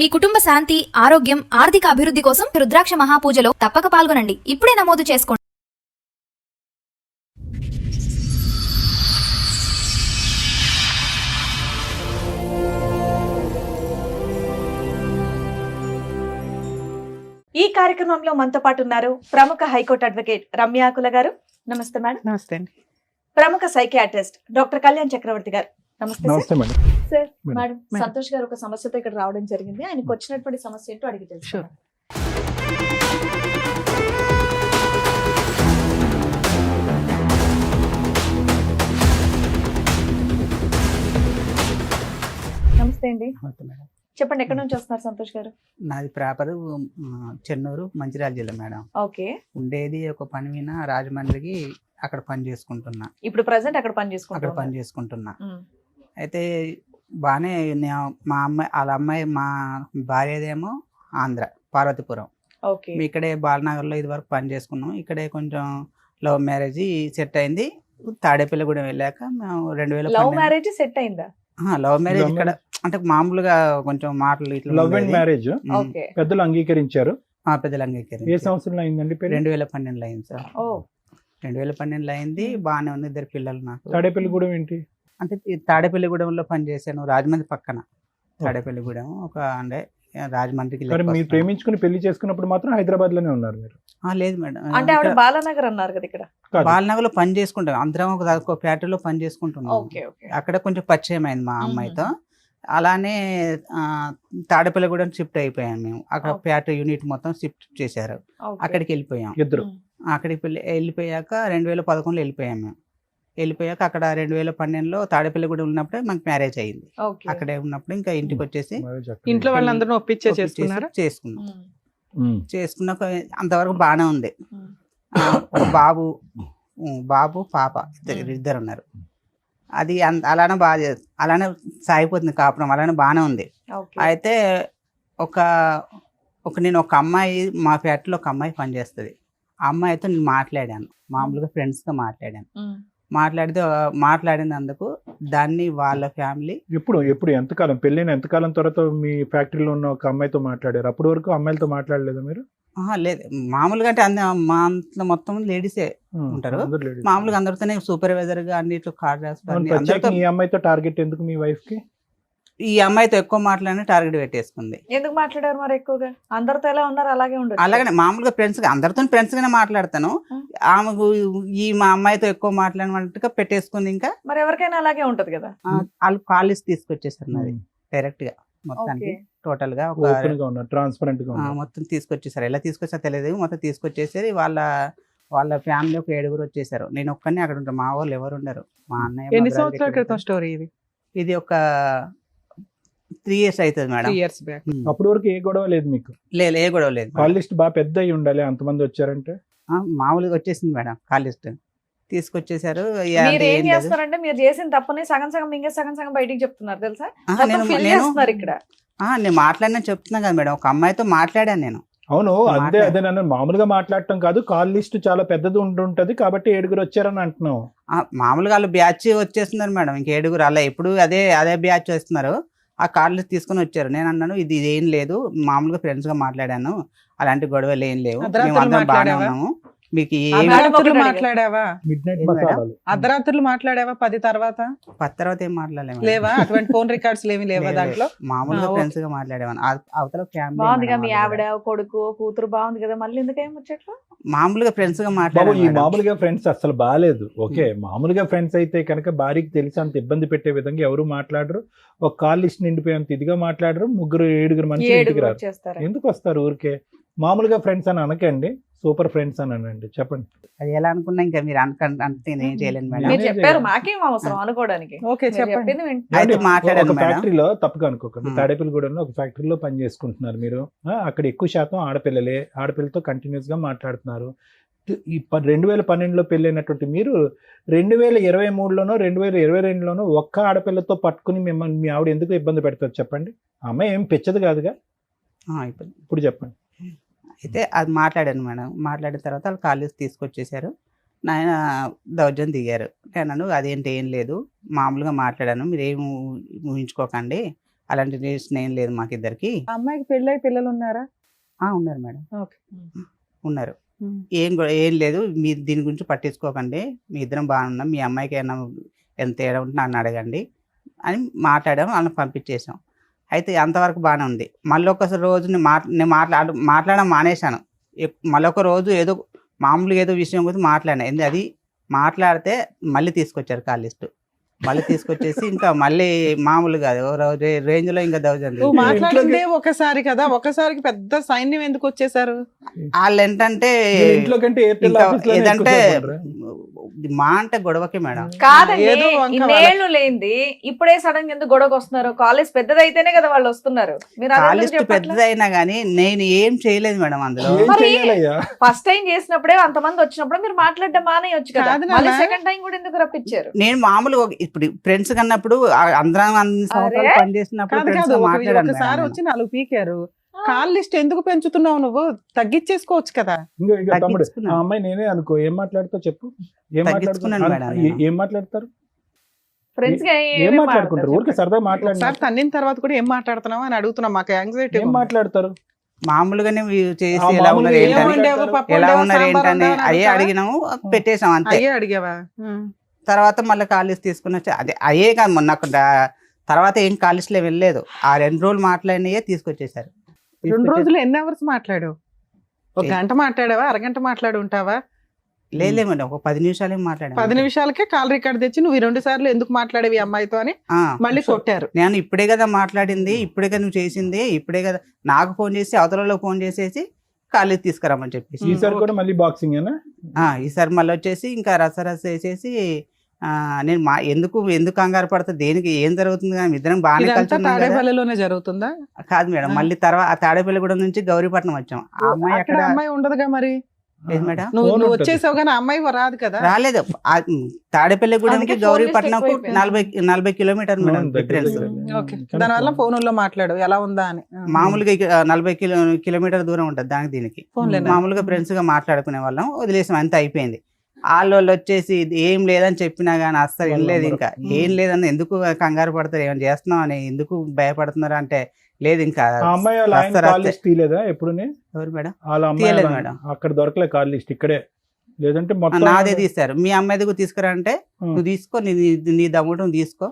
మీ కుటుంబ శాంతి, ఆరోగ్యం, ఆర్థిక అభివృద్ధి కోసం రుద్రాక్ష మహాపూజలో తప్పక పాల్గొనండి. ఇప్పుడే నమోదు చేసుకోండి. ఈ కార్యక్రమంలో మనతో పాటు ఉన్నారు ప్రముఖ హైకోర్టు అడ్వకేట్ రమ్యాకుల గారు. నమస్తే మేడం. నమస్తే అండి. ప్రముఖ సైకియాట్రిస్ట్ డాక్టర్ కళ్యాణ్ చక్రవర్తి గారు. నమస్తే నమస్తే madam. Sir. Madam. Madam, Santosh గారు ఒక సమస్యతో ఇక్కడ రావడం జరిగింది. ఆయనకు వచ్చినటువంటి సమస్య ఏంటో అడిగి తెలుసుకుందాం. నమస్తే అండి, నమస్తే మేడం. చెప్పండి. ఎక్కడి నుంచి వస్తున్నారు సంతోష్ గారు? నాది ప్రాపర్ చెన్నూరు, మంచిర్యాల జిల్లా మేడం. ఓకే. ఉండేది ఒక పని మీద రాజమండ్రికి, అక్కడ పని చేసుకుంటున్నా. ఇప్పుడు ప్రెసెంట్ అక్కడ పని అక్కడ పని చేసుకుంటారు. చేసుకుంటున్నా. అయితే బాగానే మా అమ్మాయి, వాళ్ళ అమ్మాయి, మా భార్యదేమో ఆంధ్ర, పార్వతీపురం. ఓకే. మేము ఇక్కడే బాలనగర్లో ఇది వరకు పని చేసుకున్నాం. ఇక్కడే కొంచెం లవ్ మ్యారేజ్ సెట్ అయింది. తాడేపల్లిగూడెం వెళ్ళాక మేము లవ్ మ్యారేజ్ సెట్ అయిందా? లవ్ మ్యారేజ్ ఇక్కడ అంటే మామూలుగా కొంచెం మాటలు ఇట్లా లవ్ అండ్ మ్యారేజ్ ఓకే. పెద్దలు అంగీకరించారు. పెద్దలు ఏ అంగీకరించారు. సంవత్సరంలో అయిందండి పెళ్లి? 2012 అయింది సార్. ఓ 2012 అయింది. బాగానే ఉంది. 2 పిల్లలు నాకు. తాడేపల్లిగూడెం ఏంటి? అంటే ఈ తాడేపల్లిగూడెంలో పనిచేశాను, రాజమండ్రి పక్కన. తాడేపల్లిగూడెం ఒక అంటే రాజమండ్రికి మరి మీరు ప్రేమించుకుని పెళ్లి చేసుకున్నప్పుడు మాత్రం హైదరాబాద్ లోనే ఉన్నారు మీరు? లేదు మేడం. అంటే ఆవిడ బాలానగర్ అన్నారు కదా ఇక్కడ. కాదు. బాలనగర్ లో పని చేసుకుంటాం అందరం. ఒక ఫ్యాక్టరీలో పని చేసుకుంటున్నాం. Okay okay. అక్కడ కొంచెం పరిచయం అయింది మా అమ్మాయితో. అలానే తాడేపల్లిగూడెం షిఫ్ట్ అయిపోయాం మేము. అక్కడ ఫ్యాక్టరీ యూనిట్ మొత్తం షిఫ్ట్ చేశారు. ఓకే. అక్కడికి వెళ్ళిపోయాం. ఇద్దరు? అక్కడికి వెళ్ళిపోయాక 2011లో వెళ్ళిపోయాం మేము. వెళ్ళిపోయాక అక్కడ 2012లో తాడేపల్లిగూడెం ఉన్నప్పుడే మాకు మ్యారేజ్ అయింది. ఓకే. అక్కడే ఉన్నప్పుడు ఇంకా ఇంటికి వచ్చేసి మ్యారేజ్ అక్కడ. ఇంట్లో వాళ్ళందరూ ఒప్పించే చేసుకున్నారా? చేసుకున్నాం. ఉమ్. చేసుకున్నాక అంతవరకు బాగానే ఉంది. ఉమ్. ఒక బాబు పాప ఇద్దరు ఉన్నారు. అది అలానే బాగా అలానే సాగిపోతుంది కాపురం. అలానే బాగానే ఉంది. ఓకే. అయితే నేను ఒక అమ్మాయి, మా ఫ్యాక్టరీలో ఒక అమ్మాయి పనిచేస్తుంది. ఆ అమ్మాయితో నేను మాట్లాడాను, మామూలుగా ఫ్రెండ్స్గా మాట్లాడాను. మాట్లాడినందుకు దాన్ని వాళ్ళ ఫ్యామిలీ ఎప్పుడు ఎంతకాలం పెళ్ళైన ఎంతకాలం తర్వాత మీ ఫ్యాక్టరీలో ఉన్న ఒక అమ్మాయితో మాట్లాడారు? అప్పటి వరకు అమ్మాయిలతో మాట్లాడలేదు మీరు? లేదు, మామూలుగా అంటే మా అంత మొత్తం లేడీసే ఉంటారు. అందరూ ladies. మామూలుగా అందరితోనే సూపర్వైజర్ గా అన్నిట్లో కార్డ్ అవును, ప్రత్యేకంగా ఈ అమ్మాయితో టార్గెట్ ఎందుకు మీ వైఫ్ కి? ఈ అమ్మాయితో ఎక్కువ మాట్లాడిన టార్గెట్ పెట్టేసుకుంది. ఎందుకు మాట్లాడారు మరి ఎక్కువగా? అందరితో ఎలా ఉన్నారు అలాగే ఉండదు. అలాగనే మామూలుగా ఫ్రెండ్స్ గా అందరితో ఫ్రెండ్స్ గానే మాట్లాడతాను. ఆమెకు మా అమ్మాయితో ఎక్కువ మాట్లాడినట్టుగా పెట్టేసుకుంది. ఇంకా మరి ఎవరికైనా అలాగే ఉంటది కదా. వాళ్ళు కాలేజ్ తీసుకొచ్చేసారు నాది డైరెక్ట్ గా మొత్తానికి. ఓకే. టోటల్ గా ఓపెన్ గా ఉన్నారు, ట్రాన్స్పరెంట్ గా ఉన్నారు. మొత్తం తీసుకొచ్చేసారు. ఎలా తీసుకొచ్చా తెలియదు, మొత్తం తీసుకొచ్చేసరి వాళ్ళ ఫ్యామిలీ ఒక 7 వచ్చేసారు. నేను ఒక్కనే అక్కడ ఉంటాను. మా వాళ్ళు ఎవరు ఉండరు. మా అన్నయ్య, మా ఎన్ని brother సంవత్సరాల ఇక్కడ క్రితం స్టోరీ ఇది? ఇది ఒక 3 years అవుతుంది మేడం. 3 years back. అప్పటి వరకు ఏ గొడవ లేదు మీకు? లేదు, ఏ గొడవ లేదు. కాల్ లిస్ట్ బాగా పెద్ద అయి ఉండాలి అంతమంది వచ్చారంటే. మామూలుగా వచ్చేసింది మేడం. Call list తీసుకొచ్చేసారు. మీరు ఏం చేస్తారంటే మీరు చేసిన తప్పని సగం సగం మింగే సగం సగం బయటికి చెప్తున్నారు తెలుసా. చేస్తున్నారు ఇక్కడ. నేను మాట్లాడినా చెప్తున్నా కదా మేడం. ఒక అమ్మాయితో మాట్లాడాను నేను. అవును, అదే నన్ను మామూలుగా మాట్లాడటం కాదు, కాల్ లిస్ట్ చాలా పెద్దది ఉంటుంటది కాబట్టి 7 వచ్చారని అంటున్నావు. మామూలుగా వాళ్ళు బ్యాచ్ వచ్చేస్తున్నారు మేడం. ఇంక 7 అలా ఎప్పుడు అదే బ్యాచ్ వస్తున్నారు. ఆ కార్డులు తీసుకొని వచ్చారు. నేను అన్నాను ఇది ఏం లేదు, మామూలుగా ఫ్రెండ్స్ గా మాట్లాడాను, అలాంటి గొడవలు ఏం లేవు, మేము అందరం బాగానే ఉన్నాము, మీకు అర్ధరాత్రులు మాట్లాడావా? మిడ్ నైట్ ఏం మేడం? మసాలాలు. అర్ధరాత్రులు మాట్లాడావా? 10 తర్వాత తర్వాత ఏం మాట్లాడలేము. లేవా? అటువంటి ఫోన్ రికార్డ్స్ ఏమి లేవా దాంట్లో? మామూలుగా ఓకే. ఫ్రెండ్స్ గా మాట్లాడేవాను. అవతల బాగుందిగా మీ ఫ్యామిలీ ఆవిడ, కొడుకు, కూతురు బాగుంది కదా, మళ్ళీ ఎందుకేం వచ్చేట్లు? మామూలుగా ఫ్రెండ్స్ గా బాబు, మాట్లాడాను ఈ మేడం. మామూలుగా ఫ్రెండ్స్ అసలు బాగాలేదు. ఓకే, మామూలుగా ఫ్రెండ్స్ అయితే కనుక భార్యకి తెలిసి అంత ఇబ్బంది పెట్టే విధంగా ఎవరు మాట్లాడరు. ఒక కాల్ లిస్ట్ నిండిపోయేంత ఇదిగా మాట్లాడరు. 7 మంది ఇంటికి 7 రారు. వచ్చేస్తారు. ఎందుకు వస్తారు ఊరికే? మామూలుగా ఫ్రెండ్స్ అని అనకండి, సూపర్ ఫ్రెండ్స్ అని అనండి. చెప్పండి. అది ఎలా అనుకున్నా ఇంకా మీరు అంటే నేను చేయలేను మేడం. మీరు చెప్పారు, మాకేం అవసరం అనుకోవడానికి. ఓకే, మీరు చెప్పండి. చెప్పింది వింటున్నాం. అయితే మాట్లాడాను ఒక మేడం. ఫ్యాక్టరీలో తప్పుగా అనుకోకండి, Hmm. తాడేపల్లిగూడెంలో ఒక ఫ్యాక్టరీలో పని చేసుకుంటున్నారు మీరు. అక్కడ ఎక్కువ శాతం ఆడపిల్లలే, ఆడపిల్లతో కంటిన్యూస్ గా మాట్లాడుతున్నారు. ఈ 2012లో పెళ్ళైనటువంటి మీరు 2023లోనో 2022లోనో ఒక్క ఆడపిల్లతో పట్టుకుని మిమ్మల్ని మీ ఆవిడ ఎందుకు ఇబ్బంది పెడతారు చెప్పండి? ఆ అమ్మాయి ఏం పెచ్చదు కాదుగా. అయిపోయింది. ఇప్పుడు చెప్పండి. అయితే అది మాట్లాడాను మేడం. మాట్లాడిన తర్వాత వాళ్ళు కాలేజ్ తీసుకొచ్చేసారు. నాయన దౌర్జన్యం దిగారు. నేను అదేంటి ఏం లేదు, మామూలుగా మాట్లాడాను, మీరు ఏం ఊహించుకోకండి, అలాంటి రిలేషన్ ఏం లేదు మాకు ఇద్దరికి. ఆ అమ్మాయికి పెళ్ళై పిల్లలు ఉన్నారా? ఉన్నారు మేడం, ఓకే. ఉన్నారు. ఏం లేదు, మీరు దీని గురించి పట్టించుకోకండి, మీ ఇద్దరం బాగున్నాం, మీ అమ్మాయికి ఏమైనా ఎంత తేడా ఉంటే నన్ను అడగండి అని మాట్లాడాము, వాళ్ళని పంపించేసాం. అయితే అంతవరకు బాగానే ఉంది. మళ్ళీ ఒకసారి రోజు నేను మాట్లాడడం మానేశాను. మళ్ళీ ఒక రోజు ఏదో మామూలుగా ఏదో విషయం గురించి మాట్లాడాను. అది మాట్లాడితే మళ్ళీ తీసుకొచ్చారు కాల్ లిస్ట్, మళ్ళీ తీసుకొచ్చేసి ఇంకా మళ్ళీ మామూలుగా రేంజ్ లో ఇంకా దౌర్జన్యం. నువ్వు మాట్లాడిందే ఒకసారి కదా, ఒకసారికి పెద్ద సైన్యం ఎందుకు వచ్చేసారు? వాళ్ళు ఏంటంటే ఇంట్లో కంటే ఇంకా ఏదంటే మా అంటే గొడవకి మేడం. కాదండి, ఏదో వంక ఇన్నేళ్లు లేనిది ఇప్పుడే సడన్ గా ఎందుకు గొడవకు వస్తున్నారు? కాలేజ్ పెద్దదైతేనే కదా వాళ్ళు వస్తున్నారు. మీరు కాల్ లిస్ట్ పెద్దదైనా గానీ నేను ఏం చేయలేదు మేడం అందులో. ఏం మరి చెయ్యాలయ్యా? ఫస్ట్ టైం చేసినప్పుడే అంతమంది వచ్చినప్పుడు మీరు మాట్లాడడం మానేయొచ్చు కదా, కాదు మళ్ళీ నాన్న. సెకండ్ టైం కూడా ఎందుకు రప్పించారు? నేను మామూలుగా ఇప్పుడు ఫ్రెండ్స్ కన్నప్పుడు అందరం అన్ని సంవత్సరాలు అరే, పనిచేసినప్పుడు కాదు friends కాదు, తో మాట్లాడాను ఒకసారి మేడం వచ్చి 4 పీకారు. కాల్ లిస్ట్ ఎందుకు పెంచుతున్నావు? నువ్వు తగ్గించేసుకోవచ్చు కదా. ఇంకో తమ్ముడు, ఆ తగ్గించుకున్నాను. అమ్మాయి నేనే అనుకో, ఏం మాట్లాడుతావు చెప్పు. ఏం తగ్గించుకున్నాను మాట్లాడుతారు? మేడం నేను. ఏం మాట్లాడతారు? ఫ్రెండ్స్ గా ఏం మాట్లాడుకుంటారు? ఊరికి సరదా ఒకసారి మాట్లాడారు. తన్నిన తర్వాత కూడా ఏం మాట్లాడుతున్నావు అని అడుగుతున్నా, మాకు యాంగ్జైటీ. ఏం మాట్లాడతారు? మామూలుగానే చేసి ఆ ఎలా మామూలుగా ఉన్నారు ఏం ఏంటని, వండావు? పప్పు ఎలా వండావా? ఉన్నారు సాంబార్ ఏంటని వండావా అని అయ్యే అడుగుతావా? అడిగినాము, పెట్టేసాం అంతే. అయ్యే అడిగావా? తర్వాత మళ్ళీ కాల్ లిస్ట్ తీసుకుని వచ్చి అదే అయ్యే కాదు, మొన్న నాకు తర్వాత ఏం కాల్ లిస్ట్ లో వెళ్ళలేదు. ఆ 2 రోజులు మాట్లాడినయే తీసుకొచ్చేసారు. 2 రోజులు ఎన్ని అవర్స్ మాట్లాడావు? ఒక గంట మాట్లాడావా? అరగంట మాట్లాడి ఉంటావా? లేలే మేడం, ఒక 10 నిమిషాలు మాట్లాడాను. 10 నిమిషాలకే కాల్ రికార్డ్ తెచ్చి నువ్వు 2 సార్లు ఎందుకు మాట్లాడేవి అమ్మాయితో అని మళ్ళీ కొట్టారు. నేను ఇప్పుడే కదా మాట్లాడింది, ఇప్పుడే కదా నువ్వు చేసింది, ఇప్పుడే కదా నాకు ఫోన్ చేసి అవతలలో ఫోన్ చేసేసి కాలేజ్ తీసుకురామని చెప్పేసి. ఈసారి కూడా మళ్ళీ బాక్సింగ్ ఏనా? ఈసారి మళ్ళీ వచ్చేసి ఇంకా రసరస వేసేసి నేను ఎందుకు కంగారు పడతా, దేనికి ఏం జరుగుతుంది కానీ ఇద్దరం బాగానే కలిసి ఇదంతా ఉన్నాం కదా. తాడేపల్లిలోనే జరుగుతుందా? కాదు మేడం, మళ్ళీ తర్వాత తాడేపల్లిగూడెం నుంచి గౌరీపట్నం వచ్చాం. ఆ అమ్మాయి అక్కడ అక్కడ అమ్మాయి ఉండదుగా మరి. ఏది మేడం? నువ్వు ఫోన్ నువ్వు ఉంటుంది. వచ్చేసావు కానీ అమ్మాయి రాదు కదా. రాలేదు. తాడేపల్లిగూడెంకి అందుకే ఫోన్ గౌరీపట్నంకు లిస్ట్ ఎక్కువైపోయింది. 40 కిలోమీటర్ మేడం అవును, దగ్గర డిఫరెన్స్. దగ్గర. ఓకే, దానివల్ల ఫోనుల్లో మాట్లాడు ఎలా ఉందా అని. మామూలుగా 40 కిలోమీటర్ దూరం ఉంటుంది దానికి దీనికి. ఫోన్లేనా? మామూలుగా ఫ్రెండ్స్ గా మాట్లాడుకునే వాళ్ళం, వదిలేసాం, అంతే అయిపోయింది. వాళ్ళు వచ్చేసి ఇది ఏం లేదని చెప్పినా గానీ అస్సలు ఏం లేదు, ఇంకా ఏం లేదని ఎందుకు కంగారు పడతారు, ఏమైనా చేస్తున్నాం అని ఎందుకు భయపడుతున్నారు అంటే లేదు ఇంకా. ఆ అమ్మాయి వాళ్ళ ఆయన కాల్ లిస్ట్ తీయలేదా ఎప్పుడునే? ఎవరు మేడం? వాళ్ళ అమ్మాయి తీయలేదు వాళ్ళ- మేడం. అక్కడ దొరకలే కాల్ లిస్ట్, ఇక్కడే. లేదంటే మొత్తం నాదే తీశారు. మీ అమ్మాయి దగ్గర తీసుకురా అంటే నువ్వు తీసుకో, నీ దమ్ముడు నువ్వు తీసుకో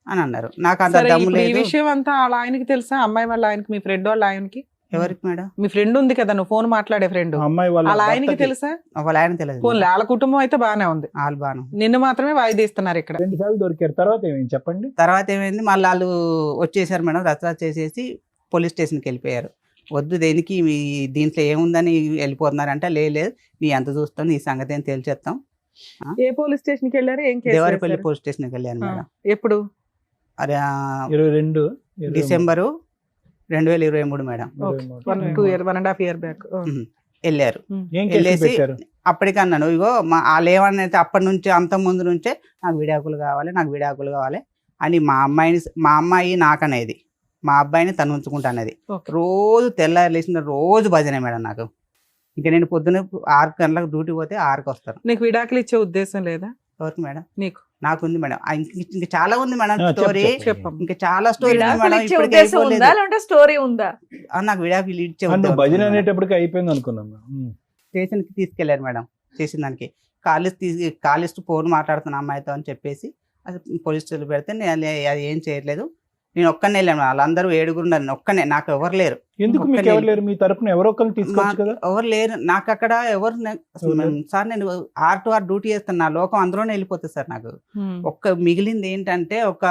అని అన్నారు. నాకు అంత సరే, దమ్ము ఇప్పుడు ఈ లేదు. విషయం అంతా వాళ్ళ ఆయనకి తెలుసా? అమ్మాయి వాళ్ళ ఆయనకి, మీ ఫ్రెండ్ వాళ్ళ ఆయనకి? ఎవరికి మేడం? మీ ఫ్రెండ్ ఉంది కదా, నువ్వు ఫోన్ మాట్లాడే ఫ్రెండ్, ఆ అమ్మాయి వాళ్ళ వాళ్ళ ఆయనకి భర్తకి తెలుసా? వాళ్ళ ఆయన తెలియదు. ఫోన్ వాళ్ళ కుటుంబం అయితే బానే ఉంది, వాళ్ళు బాను. నిన్ను మాత్రమే వాయిదీస్తున్నారు ఇక్కడ. 2 సార్లు దొరికారు. తర్వాత ఏమైంది చెప్పండి. తర్వాత ఏమైంది, మళ్ళీ వాళ్ళు వచ్చేసారు మేడం, రచ్చ చేసేసి పోలీస్ స్టేషన్కి వెళ్ళిపోయారు. వద్దు దేనికి మీ దీంట్లో ఏముందని వెళ్ళిపోతున్నారంటే లేదు, నీ ఎంత చూస్తాం, నీ సంగతి ఏం తేల్చేస్తాం. ఏ పోలీస్ స్టేషన్ కి వెళ్ళారు? ఏం కేసు దేవరపల్లి వేశారు? పోలీస్ స్టేషన్కి వెళ్ళాను మేడం. ఎప్పుడు? అది 22 డిసెంబరు 2023 మేడం 1.5 year బ్యాక్ వెళ్ళారు. ఏం కేసు వెళ్ళేసి పెట్టారు? అప్పటికన్నాను, ఇగో వాళ్ళు ఏమన్నైతే అప్పటి నుంచి అంత ముందు నుంచే నాకు విడాకులు కావాలి అని మా అమ్మాయి నాకనేది, మా అబ్బాయిని తను ఉంచుకుంటానేది. Okay. రోజు తెల్లారి లేచిన రోజు భజనే మేడం నాకు. ఇంకా నేను పొద్దున 6 గంటలకు డ్యూటీ పోతే 6కి వస్తాను. నీకు విడాకులు ఇచ్చే ఉద్దేశం లేదా? ఎవరికి మేడం? నీకు? నాకుంది మేడం. ఇంకా చాలా ఉంది మేడం చెప్పు, స్టోరీ, చెప్పమ్మా. ఇంకా చాలా స్టోరీ ఉంది విడాకులు మేడం. ఇచ్చే ఇప్పటికీ ఉద్దేశం ఉందా అయిపోలేదు. లేదంటే స్టోరీ ఉందా? నాకు విడాకులు ఇచ్చే నువ్వు ఉద్దేశం భజన ఉంది మేడం. అనేటప్పటికి అయిపోయింది అనుకున్నాం. స్టేషన్కి తీసుకెళ్లారు మేడం. చేసిన దానికి కాలేజ్ ఫోన్ మాట్లాడుతున్న అమ్మాయితో అని చెప్పేసి అది పోలీస్ స్టేషన్ పెడితే నేను అది ఏం చేయట్లేదు, నేను ఒక్కనే వెళ్ళాను. వాళ్ళందరూ 7 ఉన్నారు, ఒక్కనే, నాకు ఎవరు లేరు. ఎందుకు మీకు ఎవరు లేరు? మీ తరపున ఎవరో ఒకరిని తీసుకోవచ్చు కదా. ఎవరు లేరు నాకు అక్కడ. సార్ నేను R to R డ్యూటీ చేస్తాను, నా లోకం అందులోనే వెళ్ళిపోతుంది సార్. నాకు ఒక్క మిగిలింది ఏంటంటే ఒక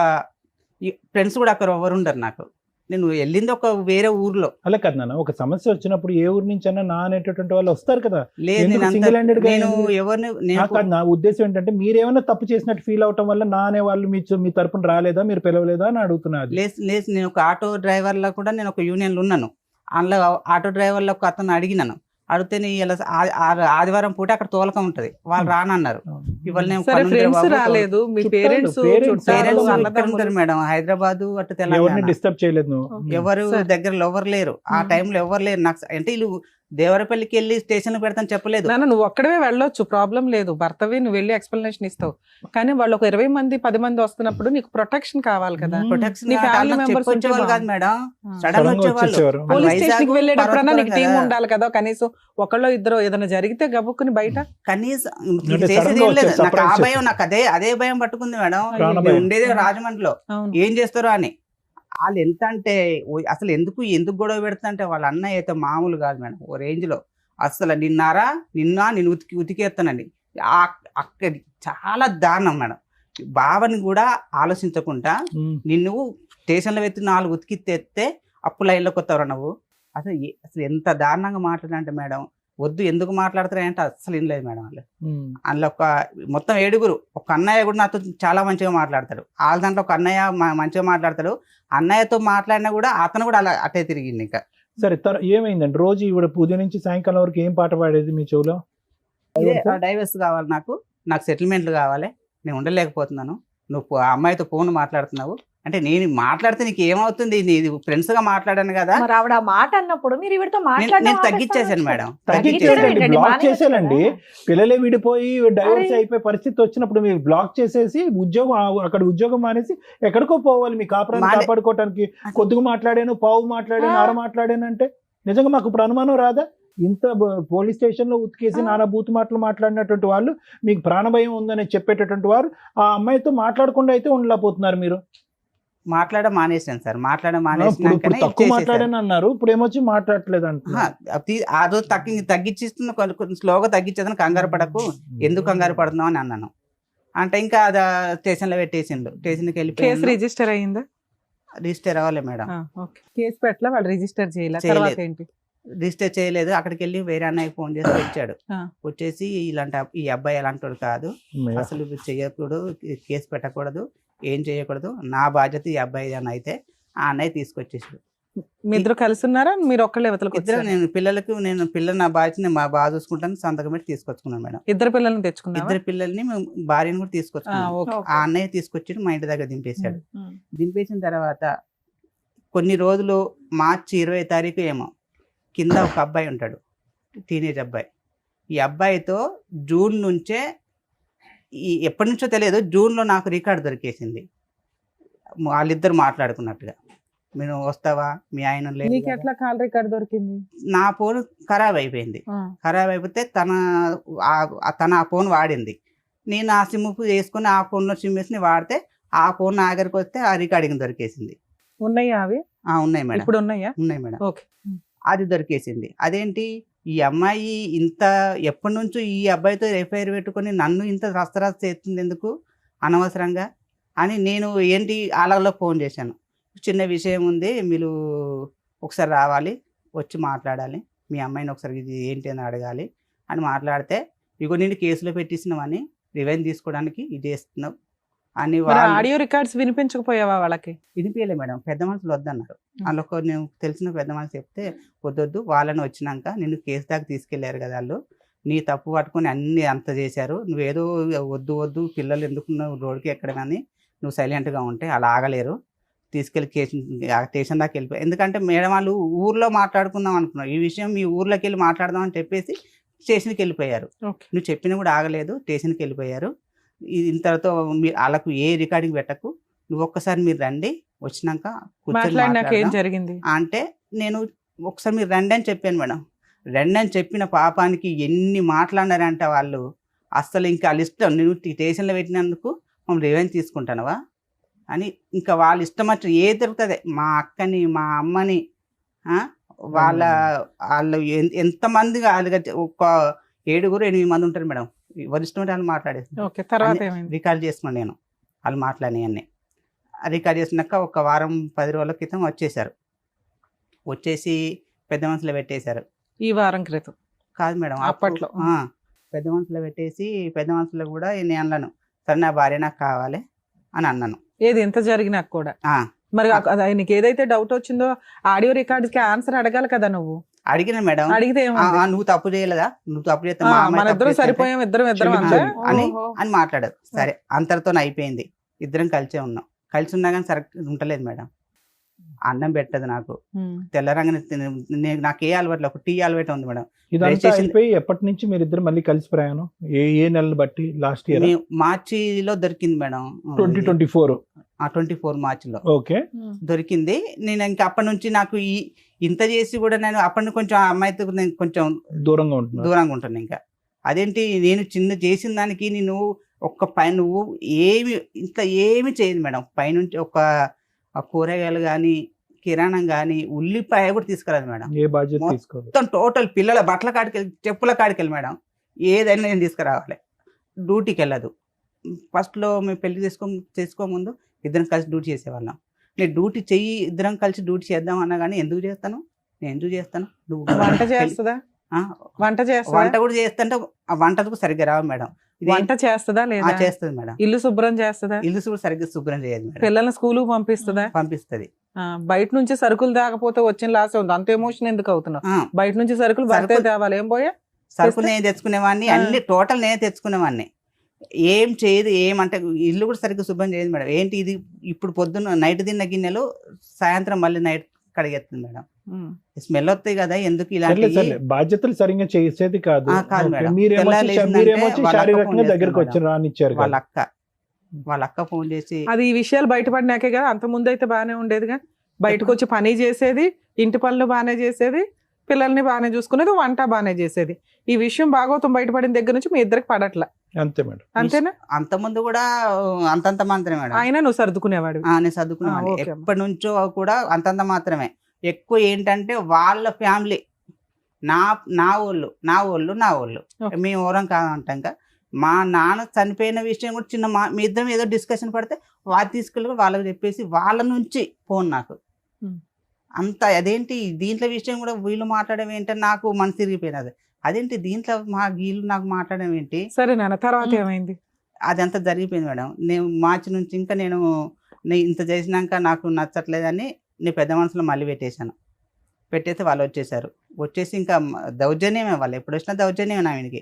ఫ్రెండ్స్ కూడా అక్కడ ఎవరు ఉండరు నాకు. నేను వెళ్ళింది ఒక వేరే ఊర్లో. అలా కదా నాన్న, ఒక సమస్య వచ్చినప్పుడు ఏ ఊరు నుంచి అన్నా నా అనేటటువంటి వాళ్ళు వస్తారు కదా. లేదు, ఎందుకు నేను single handed గా నేను ఏంది? ఎవరిని నాకు కాదు, నా ఉద్దేశం ఏంటంటే మీరేమైనా తప్పు చేసినట్టు ఫీల్ అవటం వల్ల నా అనే వాళ్ళు మీ తరపున రాలేదా, మీరు పిలవలేదా అని అడుగుతున్నారు. లేదు నేను ఒక ఆటో డ్రైవర్లో కూడా నేను ఒక యూనియన్లో ఉన్నాను. అందులో ఆటో డ్రైవర్లో ఒక అతను అడిగినాను, అడిగితే ఇలా ఆదివారం పూట అక్కడ తోలకం ఉంటది, వాళ్ళు రానన్నారు. ఇవాళ నేను సరే, ఫ్రెండ్స్ రాలేదు, మీ చుట్టాలు, పేరెంట్స్ పేరెంట్స్ ఇక్కడ అన్నదమ్ములు. ఉంటారు మేడం, హైదరాబాద్ అటు ఎవరిని తెలంగాణ. డిస్టర్బ్ చేయలేదు నువ్వు. ఎవరు సరే. దగ్గరలో ఎవరు లేరు, ఆ టైంలో ఎవరు లేరు నాకు. అంటే వీళ్ళు దేవరపల్లికి వెళ్ళి స్టేషన్ పెడతాను చెప్పలేదు. నాన్న నువ్వు ఒక్కడవే వెళ్ళొచ్చు, ప్రాబ్లం లేదు, భర్తవి నువ్వు వెళ్ళి ఎక్స్ప్లెనేషన్ ఇస్తావు. కానీ వాళ్ళు ఒక 20 మంది 10 మంది వస్తున్నప్పుడు నీకు ప్రొటెక్షన్ కావాలి కదా. ప్రొటెక్షన్ నీ family members చెప్పొచ్చేవాళ్ళు ఉంటే కాదు మేడం, ఆ. సడన్ సడన్ గా వచ్చేవాళ్ళు. వచ్చేసేవారు. పోలీస్ వైజాగ్, స్టేషన్ కి వెళ్ళేటప్పుడన్నా నీకు టీం పర్వతపురం ఉండాలి కదా, కనీసం ఒకళ్ళో ఇద్దరు ఏదైనా జరిగితే గబుక్కుని బయట. కనీసం అంటే చేసేది sudden గా ఏం లేదు. వచ్చేసి నాకు ఆ surprise భయం, నాకు అదే భయం పట్టుకుంది మేడం. ప్రాణ నేను భయం. ఉండేదే రాజమండ్రిలో, అవును. ఏం చేస్తారో అని. వాళ్ళు ఎంత అంటే అసలు ఎందుకు గొడవ పెడుతుంటే వాళ్ళ అన్నయ్య అయితే మామూలు కాదు మేడం, ఓ రేంజ్ లో. అసలు నిన్ను ఉతికేస్తానండి. అక్కడ చాలా దారుణం మేడం. బావని కూడా ఆలోచించకుండా నిన్ను స్టేషన్లో పెట్టి 4 ఉతికితే అప్పు లైన్లోకి వస్తావు నువ్వు. అసలు ఎంత దారుణంగా మాట్లాడంటే మేడం, వద్దు ఎందుకు మాట్లాడతారంటే అసలు ఏం లేదు మేడం. వాళ్ళు అందులో మొత్తం 7, ఒక అన్నయ్య కూడా నాతో చాలా మంచిగా మాట్లాడతాడు. వాళ్ళ దాంట్లో ఒక అన్నయ్య మంచిగా మాట్లాడతాడు. అన్నయ్యతో మాట్లాడినా కూడా అతను కూడా అలా అట్టే తిరిగింది. ఇంకా సరే ఏమైందండి? రోజు ఇవిడ ఉదయం నుంచి సాయంకాలం వరకు ఏం పాట పాడేది మీ చెవులో? డైవర్స్ కావాలి, నాకు సెటిల్మెంట్లు కావాలి, నేను ఉండలేకపోతున్నాను, నువ్వు ఆ అమ్మాయితో ఫోన్ మాట్లాడుతున్నావు అంటే నేను మాట్లాడితే నీకు ఏమవుతుంది, నీది ఫ్రెండ్స్ గా మాట్లాడాను కదా. మరి ఆవిడ ఆ మాట అన్నప్పుడు మీరు ఈవిడతో నేను తగ్గించేసాను మేడం. తగ్గించేసానండి, ఏంటండి? బ్లాక్ చేశానండి. పిల్లలే విడిపోయి డైవర్స్ అరే. అయిపోయే పరిస్థితి వచ్చినప్పుడు మీరు బ్లాక్ చేసేసి అక్కడ ఉద్యోగం మానేసి ఎక్కడికో పోవాలి మీ కాపురాన్ని కాపాడుకోవటానికి. కొద్దిగా మాట్లాడాను, పావు మాట్లాడాను, అర మాట్లాడాను అంటే నిజంగా మాకు ఇప్పుడు అనుమానం రాదా? ఇంత పోలీస్ స్టేషన్ లో ఉతికేసి నానా బూతు మాటలు మాట్లాడినటువంటి వాళ్ళు, మీకు ప్రాణభయం ఉందని చెప్పేటటువంటి వారు ఆ అమ్మాయితో మాట్లాడకుండా అయితే ఉండలేకపోతున్నారు మీరు. మానేసాను సార్, ఇప్పుడు తక్కువ మాట్లాడాను అన్నారు, ఇప్పుడు ఏమొచ్చి మాట్లాడట్లేదు అంటున్నారు. అదో తగ్గించిస్తున్న కొంచెం స్లోగా తగ్గించేదని కంగారు పడకు, ఎందుకు కంగారు పడుతున్నావు అని అన్నాను. అంటే ఇంకా అది స్టేషన్ లో పెట్టేసిండు. స్టేషన్కి కేసు వెళ్ళిపోయి రిజిస్టర్ అయ్యిందా? రిజిస్టర్ అవ్వాలి మేడం. కేసు పెట్టలా, వాళ్ళు రిజిస్టర్ చేయలేదు. తర్వాత ఏంటి? రిజిస్టర్ చేయలేదు. అక్కడికి వెళ్ళి వేరే అన్నయ్యకి ఫోన్ చేసి వచ్చాడు. వచ్చేసి ఈ అబ్బాయి ఎలాంటి వాడు కాదు, అసలు చెయ్యకూడదు, కేసు పెట్టకూడదు, ఏం చేయకూడదు, నా బాధ్యత ఈ అబ్బాయి అని అయితే ఆ అన్నయ్య తీసుకొచ్చేసాడు. మీ ఇద్దరు కలిసి ఉన్నారా? మీరు ఒక్కళ్ళే ఇవతలకు ఇద్దరు వచ్చారా? నేను పిల్లలు నా బాధ్యత నేను బాగా చూసుకుంటాను, సంతకం పెట్టి తీసుకొచ్చుకున్నాను మేడం. ఇద్దరు పిల్లల్ని తెచ్చుకున్నా? ఇద్దరు పిల్లల్ని భార్యను కూడా తీసుకొచ్చుకున్నాను. ఆ అన్నయ్య తీసుకొచ్చి మా ఇంటి దగ్గర దింపేశాడు. దింపేసిన తర్వాత కొన్ని రోజులు మార్చి 20వ తారీఖు ఏమో కింద ఒక అబ్బాయి ఉంటాడు, టీనేజ్ అబ్బాయి. ఈ అబ్బాయితో జూన్ నుంచే ఎప్పటి నుంచో తెలియదు, జూన్లో నాకు రికార్డు దొరికేసింది. వాళ్ళిద్దరు మాట్లాడుకున్నట్టుగా, నేను వస్తావా, మీ ఆయన లేదు. నీకు ఎట్లా కాల్ రికార్డ్ దొరికింది? నా ఫోన్ ఖరాబ్ అయిపోయింది. ఖరాబ్ అయిపోతే తన ఆ ఫోన్ వాడింది. నేను ఆ సిమ్ వేసుకుని ఆ ఫోన్లో సిమ్ వేసి వాడితే ఆ ఫోన్ నా దగ్గరికి వస్తే ఆ రికార్డింగ్ దొరికేసింది. ఉన్నాయా అవి? ఉన్నాయి మేడం. ఇప్పుడు ఉన్నాయా? ఉన్నాయి మేడం. ఓకే. అది దొరికేసింది. అదేంటి ఈ అమ్మాయి ఇంత ఎప్పటి నుంచో ఈ అబ్బాయితో ఎఫ్ఐఆర్ పెట్టుకొని నన్ను ఇంత రస్తరాస్త చేస్తుంది ఎందుకు అనవసరంగా అని నేను ఏంటి అలాగలో ఫోన్ చేశాను. చిన్న విషయం ఉంది, మీరు ఒకసారి రావాలి, వచ్చి మాట్లాడాలి, మీ అమ్మాయిని ఒకసారి ఇది ఏంటి అని అడగాలి అని మాట్లాడితే, ఇగో నేను కేసులో పెట్టిస్తున్నామని రివెంజ్ తీసుకోవడానికి ఇది చేస్తున్నావు అని. ఆడియో రికార్డ్స్ వినిపించకపోయావా వాళ్ళకి? వినిపించలే మేడం, పెద్ద మనుషులు వద్దన్నారు. అందులో నేను తెలిసిన పెద్ద మనుషులు చెప్తే వద్దొద్దు, వాళ్ళని వచ్చినాక నిన్ను కేసు దాకా తీసుకెళ్లారు కదా, వాళ్ళు నీ తప్పు పట్టుకొని అన్ని అంత చేశారు, నువ్వేదో వద్దు పిల్లలు ఎందుకు రోడ్డుకి ఎక్కడమని నువ్వు సైలెంట్గా ఉంటే అలా ఆగలేరు, తీసుకెళ్ళి స్టేషన్ దాకా వెళ్ళిపోయి. ఎందుకంటే మేడం వాళ్ళు ఊర్లో మాట్లాడుకుందాం అనుకున్నారు, ఈ విషయం మీ ఊర్లోకి వెళ్ళి మాట్లాడదాం అని చెప్పేసి స్టేషన్కి వెళ్ళిపోయారు. నువ్వు చెప్పినా కూడా ఆగలేదు, స్టేషన్కి వెళ్ళిపోయారు. ఇంతతో వాళ్ళకు ఏ రికార్డింగ్ పెట్టకు, నువ్వు ఒక్కసారి మీరు రండి, వచ్చినాక ఏం జరిగింది అంటే నేను ఒకసారి మీరు రండి అని చెప్పాను మేడం. రండి అని చెప్పిన పాపానికి ఎన్ని మాట్లాడినారంటే వాళ్ళు, అస్సలు ఇంకా వాళ్ళ ఇష్టం, నేను స్టేషన్లో పెట్టినందుకు మమ్మల్ని రివెంజ్ తీసుకుంటానవా అని ఇంకా వాళ్ళ ఇష్టం వచ్చి ఏ దొరుకుతుంది, మా అక్కని మా అమ్మని వాళ్ళు ఎంతమంది ఒక 7-8 మంది ఉంటారు మేడం, వరిష్టం వాళ్ళు మాట్లాడేసి రికార్డ్ చేసుకున్నాను నేను. వాళ్ళు మాట్లాడినవన్నీ రికార్డ్ చేసినాక ఒక వారం 10 రోజుల క్రితం వచ్చేసారు. వచ్చేసి పెద్ద మనుషులు పెట్టేశారు. ఈ వారం క్రితం కాదు మేడం, అప్పట్లో పెద్ద మనుషులు పెట్టేసి పెద్ద మనుషులు కూడా నేను అన్నాను, సరే నా భార్య నాకు కావాలి అని అన్నాను. ఏది ఎంత జరిగినా కూడా మరి నీకు ఏదైతే డౌట్ వచ్చిందో ఆడియో రికార్డ్స్ కి ఆన్సర్ అడగాలి కదా. నువ్వు అడిగిన మేడం, అడిగితే నువ్వు తప్పు చేయలేదా, నువ్వు తప్పు చేస్తే మన ఇద్దరు సరిపోయాం, ఇద్దరం అని మాట్లాడారు. సరే అంతటితో అయిపోయింది, ఇద్దరం కలిసే ఉన్నాం. కలిసి ఉన్నా కానీ సరే ఉంటలేదు మేడం. అన్నం పెట్టదు నాకు. తెల్లరంగానే నాకు ఏ అలవాట్లు ఒక టీ అలవాటు ఉంది మేడం. ఇదంతా రిజిస్ట్రేషన్- అయిపోయి ఎప్పటి నుంచి మీరు ఇద్దరు మళ్ళీ కలిసి ప్రయాణం? ఏ నెలలు బట్టి? లాస్ట్ ఇయర్ మార్చిలో దొరికింది మేడం. 2024. 24 మార్చిలో ఓకే. దొరికింది. నేను ఇంకా అప్పటి నుంచి నాకు ఇంత చేసి కూడా నేను అప్పటి నుంచి కొంచెం ఆ అమ్మాయితో నేను కొంచెం దూరంగా ఉంటున్నారు. దూరంగా ఉంటాను. ఇంకా అదేంటి నేను చిన్న చేసిన దానికి నేను నువ్వు ఏమి చేయదు మేడం. పైనుంచి కూరగాయలు కానీ కిరాణం కానీ ఉల్లిపాయ కూడా తీసుకురాదు మేడం. ఏ బాధ్యత తీసుకోదు. మొత్తం టోటల్ పిల్లల బట్టల కాడికెళ్ళి చెప్పుల కాడికెళ్ళి మేడం ఏదైనా నేను తీసుకురావాలి. డ్యూటీకి వెళ్ళదు. ఫస్ట్లో మేము పెళ్లి చేసుకోముందు ఇద్దరం కలిసి డ్యూటీ చేసేవాళ్ళం. నేను డ్యూటీ చెయ్యి ఇద్దరం కలిసి డ్యూటీ చేద్దాం అన్నా కానీ నేను ఎందుకు చేస్తాను నువ్వు వంట చేస్తుందా? వంట చేస్తుందా? వంట కూడా చేస్తుంటే ఆ వంటకు సరిగ్గా రావు మేడం. వంట చేస్తుందా లేదా? చేస్తుంది మేడం. ఇల్లు శుభ్రం చేస్తుందా? ఇల్లు సరిగ్గా శుభ్రం చేయదు మేడం. పిల్లల్ని స్కూల్ పంపిస్తుందా? పంపిస్తుంది. బయట నుంచి సరుకులు తేకపోతే వచ్చిన లాస్ ఉంది. అంత ఎమోషన్ ఎందుకు అవుతున్నావు? బయట నుంచి సరుకులు భర్తే తేవాలి. ఏం పోయా సరుకులు నేను తెచ్చుకునేవాడిని. అన్ని టోటల్ నేనే తెచ్చుకునేవాడిని. ఏం చేయదు. ఏమంటే ఇల్లు కూడా సరిగ్గా శుభ్రం చేయదు మేడం. ఏంటి ఇది ఇప్పుడు పొద్దున్న నైట్ తిన్న గిన్నెలు సాయంత్రం మళ్ళీ నైట్ కడిగేస్తుంది మేడం. స్మెల్ వస్తాయి కదా. ఎందుకు ఇలాంటి బాధ్యతలు సరిగ్గా చేసేది కాదు. కాదు మేడం. మీరేమో శారీరకంగా దగ్గరకు వచ్చి రానిచ్చారు. వాళ్ళ అక్క ఫోన్ చేసి అది ఈ విషయాలు బయటపడినాకే కదా. అంత ముందు అయితే బాగానే ఉండేదిగా. బయటకు వచ్చి పని చేసేది, ఇంటి పనులు బాగానే చేసేది, పిల్లల్ని బాగానే చూసుకునేది, వంట బాగానే చేసేది. ఈ విషయం భాగవతం బయటపడిన దగ్గర నుంచి మీ ఇద్దరికి పడట్లా. అంతే మేడం. అంతేనా? అంత ముందు కూడా అంతంత మాత్రమే మేడం. అయినా నువ్వు సర్దుకునేవాడు. నేను చదువుకునేవాడిని. ఎప్పటి నుంచో కూడా అంతంత మాత్రమే. ఎక్కువ ఏంటంటే వాళ్ళ ఫ్యామిలీ నా వాళ్ళు మేము ఎవరం కాదంటాం. మా నాన్న చనిపోయిన విషయం కూడా చిన్న మీ ఇద్దరం ఏదో డిస్కషన్ పడితే వాళ్ళు తీసుకెళ్ళి వాళ్ళకి చెప్పేసి వాళ్ళ నుంచి ఫోన్ నాకు అంత. అదేంటి దీంట్లో విషయం కూడా వీళ్ళు మాట్లాడడం ఏంటని నాకు మనసు తిరిగిపోయినది. అదేంటి దీంట్లో వీళ్ళు నాకు మాట్లాడడం ఏంటి. సరే నాన్న, తర్వాత ఏమైంది? అదంతా జరిగిపోయింది మేడం. నేను మార్చి నుంచి ఇంకా నేను ఇంత చేసినాక నాకు నచ్చట్లేదని నేను పెద్ద మనసులో మళ్ళీ పెట్టేసి వాళ్ళు వచ్చేసి ఇంకా దౌర్జన్యమే. వాళ్ళు ఎప్పుడు వచ్చినా దౌర్జన్యమే నా వీనికి.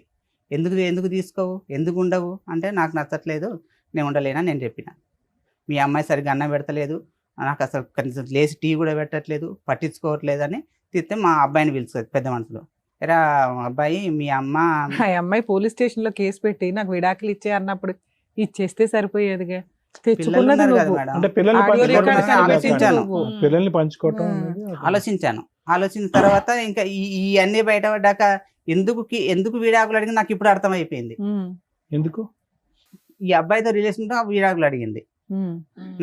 ఎందుకు తీసుకోవు, ఎందుకు ఉండవు అంటే నాకు నచ్చట్లేదు, నేను ఉండలేనని నేను చెప్పిన. మీ అమ్మాయి సరిగ్గా అన్నం పెడతలేదు, నాకు అసలు కనీసం లేచి టీ కూడా పెట్టట్లేదు, పట్టించుకోవట్లేదని తిస్తే మా అబ్బాయిని పిలుచుకోదు పెద్ద మనసులో. ఎరా అబ్బాయి మీ అమ్మాయి పోలీస్ స్టేషన్ లో కేసు పెట్టి నాకు విడాకులు ఇచ్చే అన్నప్పుడు ఇచ్చేస్తే సరిపోయేదిగా. తెచ్చుకున్నది అంటే పిల్లల్ని పంచుకోవటం ఆలోచించిన తర్వాత ఇంకా ఈ అన్ని బయటపడ్డాక ఎందుకు విడాకులు అడిగింది నాకు ఇప్పుడు అర్థమైపోయింది. ఎందుకు ఈ అబ్బాయితో రిలేషన్ విడాకులు అడిగింది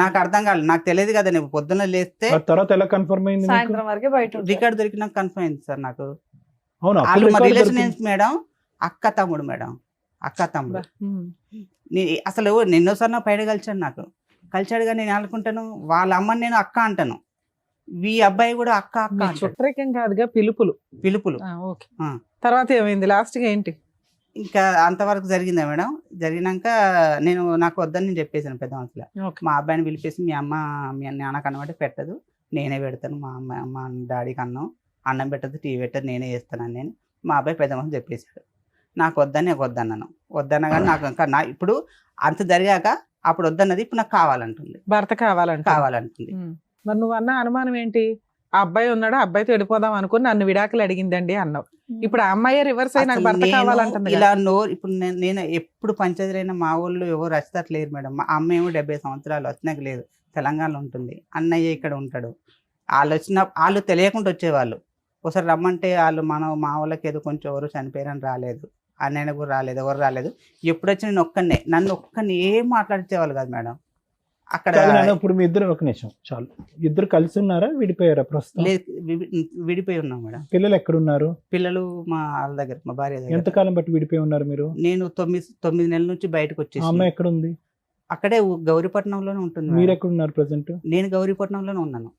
నాకు అర్థం కాలేదు. నాకు తెలియదు కదా. నేను పొద్దున్న లేస్తే తర్వాత ఎలా కన్ఫర్మ్ అయింది? సాయంత్రం వరకే బయట రికార్డు దొరికినాక కన్ఫర్మ్ అయింది సార్ నాకు. అవును, మా రిలేషన్ మేడం అక్క తమ్ముడు మేడం. అసలు ఎన్నోసార్లు పైన కలిచాడు కానీ నేను అనుకుంటాను వాళ్ళ అమ్మని నేను అక్క అంటాను. ఈ అబ్బాయి కూడా అక్క చుట్టరికం కాదుగా, పిలుపులు. తర్వాత ఏమైంది? లాస్ట్ గా ఏంటి? ఇంకా అంతవరకు జరిగిందా మేడం. జరిగినాక నాకు వద్దని నేను చెప్పేసాను పెద్ద మనసులో. మా అబ్బాయిని పిలిపేసి మీ నాన్నకు అన్నం అంటే పెట్టదు, నేనే పెడతాను. మా డాడీకి అన్నం పెట్టదు, టీ పెట్టదు, నేనే చేస్తాను నేను. మా అబ్బాయి పెద్ద మనసు చెప్పేశాడు. నాకు వద్దన్నా కానీ నాకు ఇంకా ఇప్పుడు అంత జరిగాక అప్పుడు వద్దన్నది ఇప్పుడు నాకు కావాలంటుంది. భర్త కావాలంటుంది. మరి నువ్వు అన్న అనుమానం ఏంటి? ఆ అబ్బాయి ఉన్నాడు, అబ్బాయితో వెళ్ళిపోదాం అనుకుని నన్ను విడాకులు అడిగిందండి అన్నావు. ఇప్పుడు ఆ అమ్మాయి రివర్స్ అయి నాకు భర్త కావాలంటుంది. ఇలా ఇప్పుడు నేను ఎప్పుడు పంచదరైన మా వాళ్ళు ఎవరు వచ్చేటట్లేరు మేడం. మా అమ్మ ఏమో 70 సంవత్సరాలు వచ్చినాక లేదు, తెలంగాణలో ఉంటుంది. అన్నయ్య ఇక్కడ ఉంటాడు. వాళ్ళు తెలియకుండా వచ్చేవాళ్ళు. ఒకసారి రమ్మంటే వాళ్ళు మా వాళ్ళకి ఏదో కొంచెం ఎవరు చనిపోయారని రాలేదు, అన్నయ్య కూడా రాలేదు, ఎవరు రాలేదు. ఎప్పుడు వచ్చి నన్ను ఒక్కని ఏం మాట్లాడిచేవాళ్ళు కాదు మేడం. అక్కడ ఇప్పుడు మీ ఇద్దరు ఒక నిమిషం చాలు. ఇద్దరు కలిసి ఉన్నారా, విడిపోయారా? ప్రస్తుతం విడిపోయి ఉన్నాం మేడం. పిల్లలు ఎక్కడున్నారు? పిల్లలు మా వాళ్ళ దగ్గర, మా భార్య దగ్గర. ఎంతకాలం బట్టి విడిపోయి ఉన్నారు మీరు? నేను 9 నెలల నుంచి బయటకు వచ్చేసి. అమ్మాయి ఎక్కడ ఉంది? అక్కడే గౌరీపట్నంలోనే ఉంటుంది. మీరు ఎక్కడ ఉన్నారు ప్రెసెంట్? నేను గౌరీపట్నంలోనే ఉన్నాను.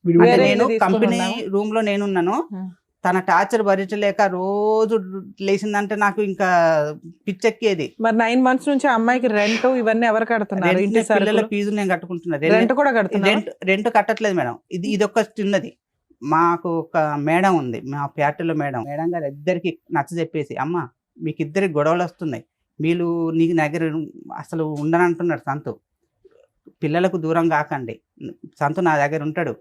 నేను కంపెనీ రూమ్ లో నేనున్నాను. తన టార్చర్ భరించలేక రోజు లేచిందంటే నాకు ఇంకా పిచ్చెక్కేది. మరి 9 months నుంచి అమ్మాయికి రెంట్ ఇవన్నీ ఎవరు కడుతున్నారు? పిల్లల ఫీజులు నేను కట్టుకుంటున్నా. రెంట్ కూడా కడుతున్నా? Rent కట్టట్లేదు madam. ఇది ఒక చిన్నది. మాకు ఒక మేడం ఉంది, మా ఫ్యాక్టరీలో మేడం గారు ఇద్దరికి నచ్చ చెప్పేసి, అమ్మ మీకు ఇద్దరికి గొడవలు వస్తున్నాయి, వీళ్ళు నీకు దగ్గర అసలు ఉండనంటున్నాడు సంతు, పిల్లలకు దూరం కాకండి, సంతు నా దగ్గర ఉంటాడు,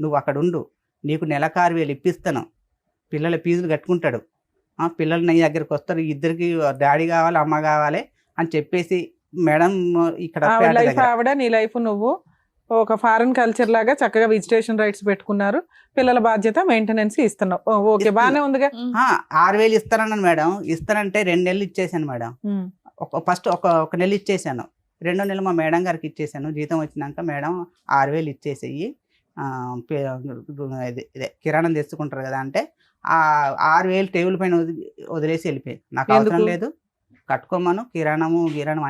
నువ్వు అక్కడ ఉండు, నీకు నెలకు 6,000 ఇప్పిస్తాను, పిల్లల ఫీజులు కట్టుకుంటాడు, పిల్లలు నీ దగ్గరికి వస్తారు, ఇద్దరికి డాడీ కావాలి అమ్మ కావాలి అని చెప్పేసి మేడం ఇక్కడ ఆవిడ పేట లైఫ్ దగ్గర. ఆవిడ, నీ లైఫ్ నువ్వు ఒక ఫారెన్ కల్చర్ లాగా చక్కగా విజిటేషన్ రైట్స్ పెట్టుకున్నారు, పిల్లల బాధ్యత మెయింటెనెన్స్ ఇస్తున్నావు. ఓకే, బానే ఉందిగా. 6,000 ఇస్తానన్నాను మేడం. ఇస్తానంటే 2 నెలలు ఇచ్చేసాను మేడం. ఫస్ట్ ఒక నెల ఇచ్చేసాను, 2వ నెల మా మేడం గారికి ఇచ్చేసాను. జీతం వచ్చినాక మేడం 6,000 ఇచ్చేసేయి, ఇదే కిరాణం తెచ్చుకుంటారు కదా అంటే ఆ 6,000 టేబుల్ పైన వదిలేసి వెళ్ళిపోయింది. నాకు అవసరం ఎందుకు? లేదు, కట్టుకోమను, కిరాణము